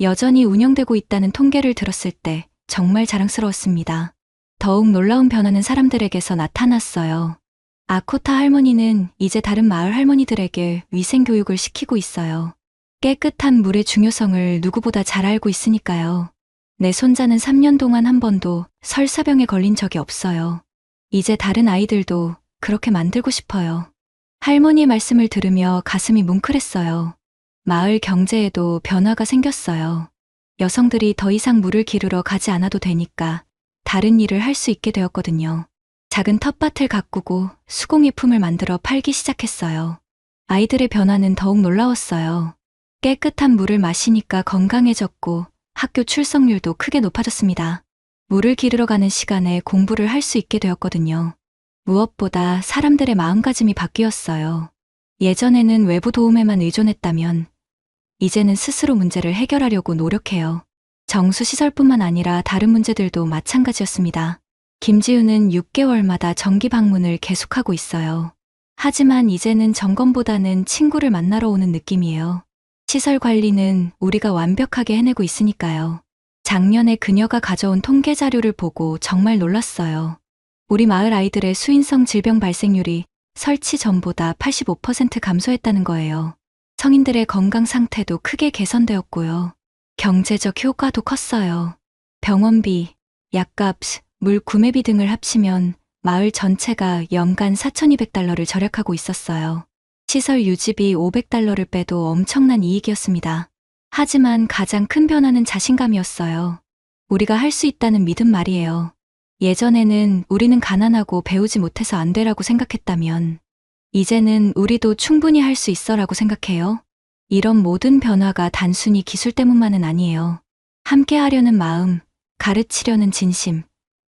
여전히 운영되고 있다는 통계를 들었을 때 정말 자랑스러웠습니다. 더욱 놀라운 변화는 사람들에게서 나타났어요. 아코타 할머니는 이제 다른 마을 할머니들에게 위생 교육을 시키고 있어요. 깨끗한 물의 중요성을 누구보다 잘 알고 있으니까요. 내 손자는 3년 동안 한 번도 설사병에 걸린 적이 없어요. 이제 다른 아이들도 그렇게 만들고 싶어요. 할머니의 말씀을 들으며 가슴이 뭉클했어요. 마을 경제에도 변화가 생겼어요. 여성들이 더 이상 물을 기르러 가지 않아도 되니까 다른 일을 할 수 있게 되었거든요. 작은 텃밭을 가꾸고 수공예품을 만들어 팔기 시작했어요. 아이들의 변화는 더욱 놀라웠어요. 깨끗한 물을 마시니까 건강해졌고 학교 출석률도 크게 높아졌습니다. 물을 기르러 가는 시간에 공부를 할 수 있게 되었거든요. 무엇보다 사람들의 마음가짐이 바뀌었어요. 예전에는 외부 도움에만 의존했다면 이제는 스스로 문제를 해결하려고 노력해요. 정수시설뿐만 아니라 다른 문제들도 마찬가지였습니다. 김지우는 6개월마다 정기 방문을 계속하고 있어요. 하지만 이제는 점검보다는 친구를 만나러 오는 느낌이에요. 시설 관리는 우리가 완벽하게 해내고 있으니까요. 작년에 그녀가 가져온 통계 자료를 보고 정말 놀랐어요. 우리 마을 아이들의 수인성 질병 발생률이 설치 전보다 85% 감소했다는 거예요. 성인들의 건강 상태도 크게 개선되었고요. 경제적 효과도 컸어요. 병원비, 약값, 물 구매비 등을 합치면 마을 전체가 연간 4,200달러를 절약하고 있었어요. 시설 유지비 500달러를 빼도 엄청난 이익이었습니다. 하지만 가장 큰 변화는 자신감이었어요. 우리가 할 수 있다는 믿음 말이에요. 예전에는 우리는 가난하고 배우지 못해서 안 되라고 생각했다면 이제는 우리도 충분히 할 수 있어라고 생각해요. 이런 모든 변화가 단순히 기술 때문만은 아니에요. 함께 하려는 마음, 가르치려는 진심,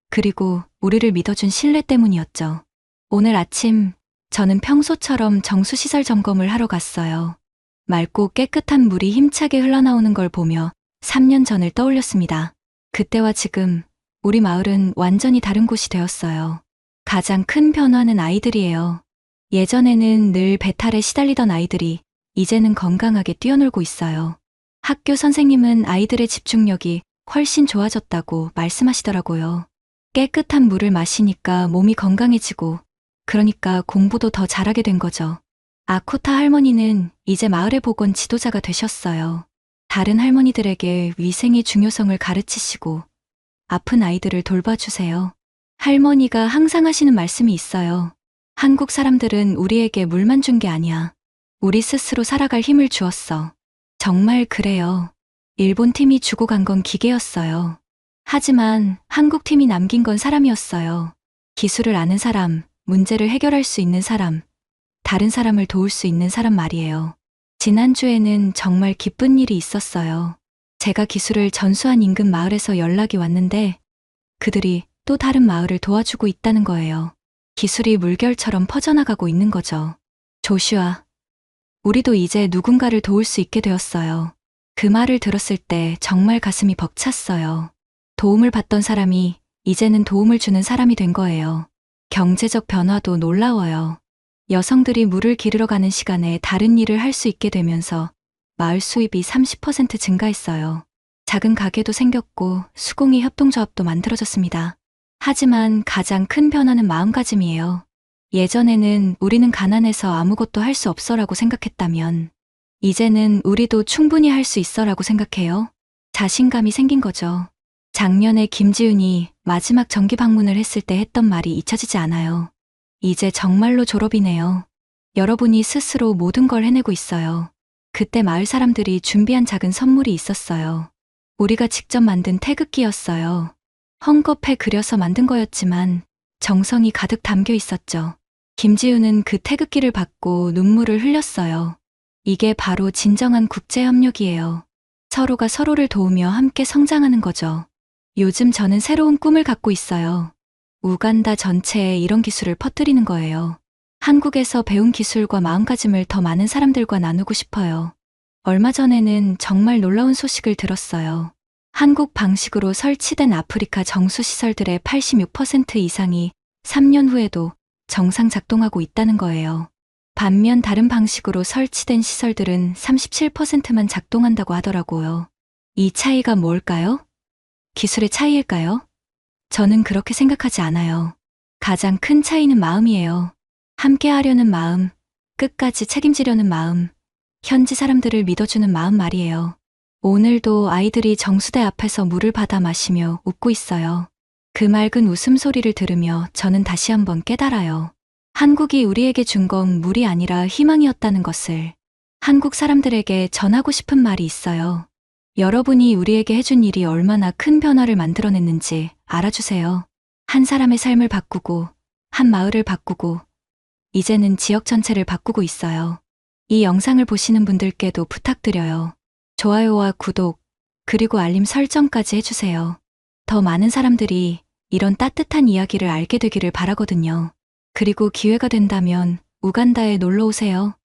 그리고 우리를 믿어준 신뢰 때문이었죠. 오늘 아침 저는 평소처럼 정수시설 점검을 하러 갔어요. 맑고 깨끗한 물이 힘차게 흘러나오는 걸 보며 3년 전을 떠올렸습니다. 그때와 지금 우리 마을은 완전히 다른 곳이 되었어요. 가장 큰 변화는 아이들이에요. 예전에는 늘 배탈에 시달리던 아이들이 이제는 건강하게 뛰어놀고 있어요. 학교 선생님은 아이들의 집중력이 훨씬 좋아졌다고 말씀하시더라고요. 깨끗한 물을 마시니까 몸이 건강해지고 그러니까 공부도 더 잘하게 된 거죠. 아코타 할머니는 이제 마을의 보건 지도자가 되셨어요. 다른 할머니들에게 위생의 중요성을 가르치시고 아픈 아이들을 돌봐주세요. 할머니가 항상 하시는 말씀이 있어요. 한국 사람들은 우리에게 물만 준 게 아니야. 우리 스스로 살아갈 힘을 주었어. 정말 그래요. 일본 팀이 주고 간 건 기계였어요. 하지만 한국 팀이 남긴 건 사람이었어요. 기술을 아는 사람, 문제를 해결할 수 있는 사람, 다른 사람을 도울 수 있는 사람 말이에요. 지난주에는 정말 기쁜 일이 있었어요. 제가 기술을 전수한 인근 마을에서 연락이 왔는데 그들이 또 다른 마을을 도와주고 있다는 거예요. 기술이 물결처럼 퍼져나가고 있는 거죠. 조슈아, 우리도 이제 누군가를 도울 수 있게 되었어요. 그 말을 들었을 때 정말 가슴이 벅찼어요. 도움을 받던 사람이 이제는 도움을 주는 사람이 된 거예요. 경제적 변화도 놀라워요. 여성들이 물을 기르러 가는 시간에 다른 일을 할 수 있게 되면서 마을 수입이 30% 증가했어요. 작은 가게도 생겼고 수공예 협동조합도 만들어졌습니다. 하지만 가장 큰 변화는 마음가짐이에요. 예전에는 우리는 가난해서 아무것도 할 수 없어라고 생각했다면 이제는 우리도 충분히 할 수 있어라고 생각해요. 자신감이 생긴 거죠. 작년에 김지윤이 마지막 정기 방문을 했을 때 했던 말이 잊혀지지 않아요. 이제 정말로 졸업이네요. 여러분이 스스로 모든 걸 해내고 있어요. 그때 마을 사람들이 준비한 작은 선물이 있었어요. 우리가 직접 만든 태극기였어요. 헝겊에 그려서 만든 거였지만 정성이 가득 담겨 있었죠. 김지우는 그 태극기를 받고 눈물을 흘렸어요. 이게 바로 진정한 국제협력이에요. 서로가 서로를 도우며 함께 성장하는 거죠. 요즘 저는 새로운 꿈을 갖고 있어요. 우간다 전체에 이런 기술을 퍼뜨리는 거예요. 한국에서 배운 기술과 마음가짐을 더 많은 사람들과 나누고 싶어요. 얼마 전에는 정말 놀라운 소식을 들었어요. 한국 방식으로 설치된 아프리카 정수시설들의 86% 이상이 3년 후에도 정상 작동하고 있다는 거예요. 반면 다른 방식으로 설치된 시설들은 37%만 작동한다고 하더라고요. 이 차이가 뭘까요? 기술의 차이일까요? 저는 그렇게 생각하지 않아요. 가장 큰 차이는 마음이에요. 함께 하려는 마음, 끝까지 책임지려는 마음, 현지 사람들을 믿어주는 마음 말이에요. 오늘도 아이들이 정수대 앞에서 물을 받아 마시며 웃고 있어요. 그 맑은 웃음소리를 들으며 저는 다시 한번 깨달아요. 한국이 우리에게 준 건 물이 아니라 희망이었다는 것을. 한국 사람들에게 전하고 싶은 말이 있어요. 여러분이 우리에게 해준 일이 얼마나 큰 변화를 만들어냈는지 알아주세요. 한 사람의 삶을 바꾸고, 한 마을을 바꾸고, 이제는 지역 전체를 바꾸고 있어요. 이 영상을 보시는 분들께도 부탁드려요. 좋아요와 구독, 그리고 알림 설정까지 해주세요. 더 많은 사람들이 이런 따뜻한 이야기를 알게 되기를 바라거든요. 그리고 기회가 된다면 우간다에 놀러 오세요.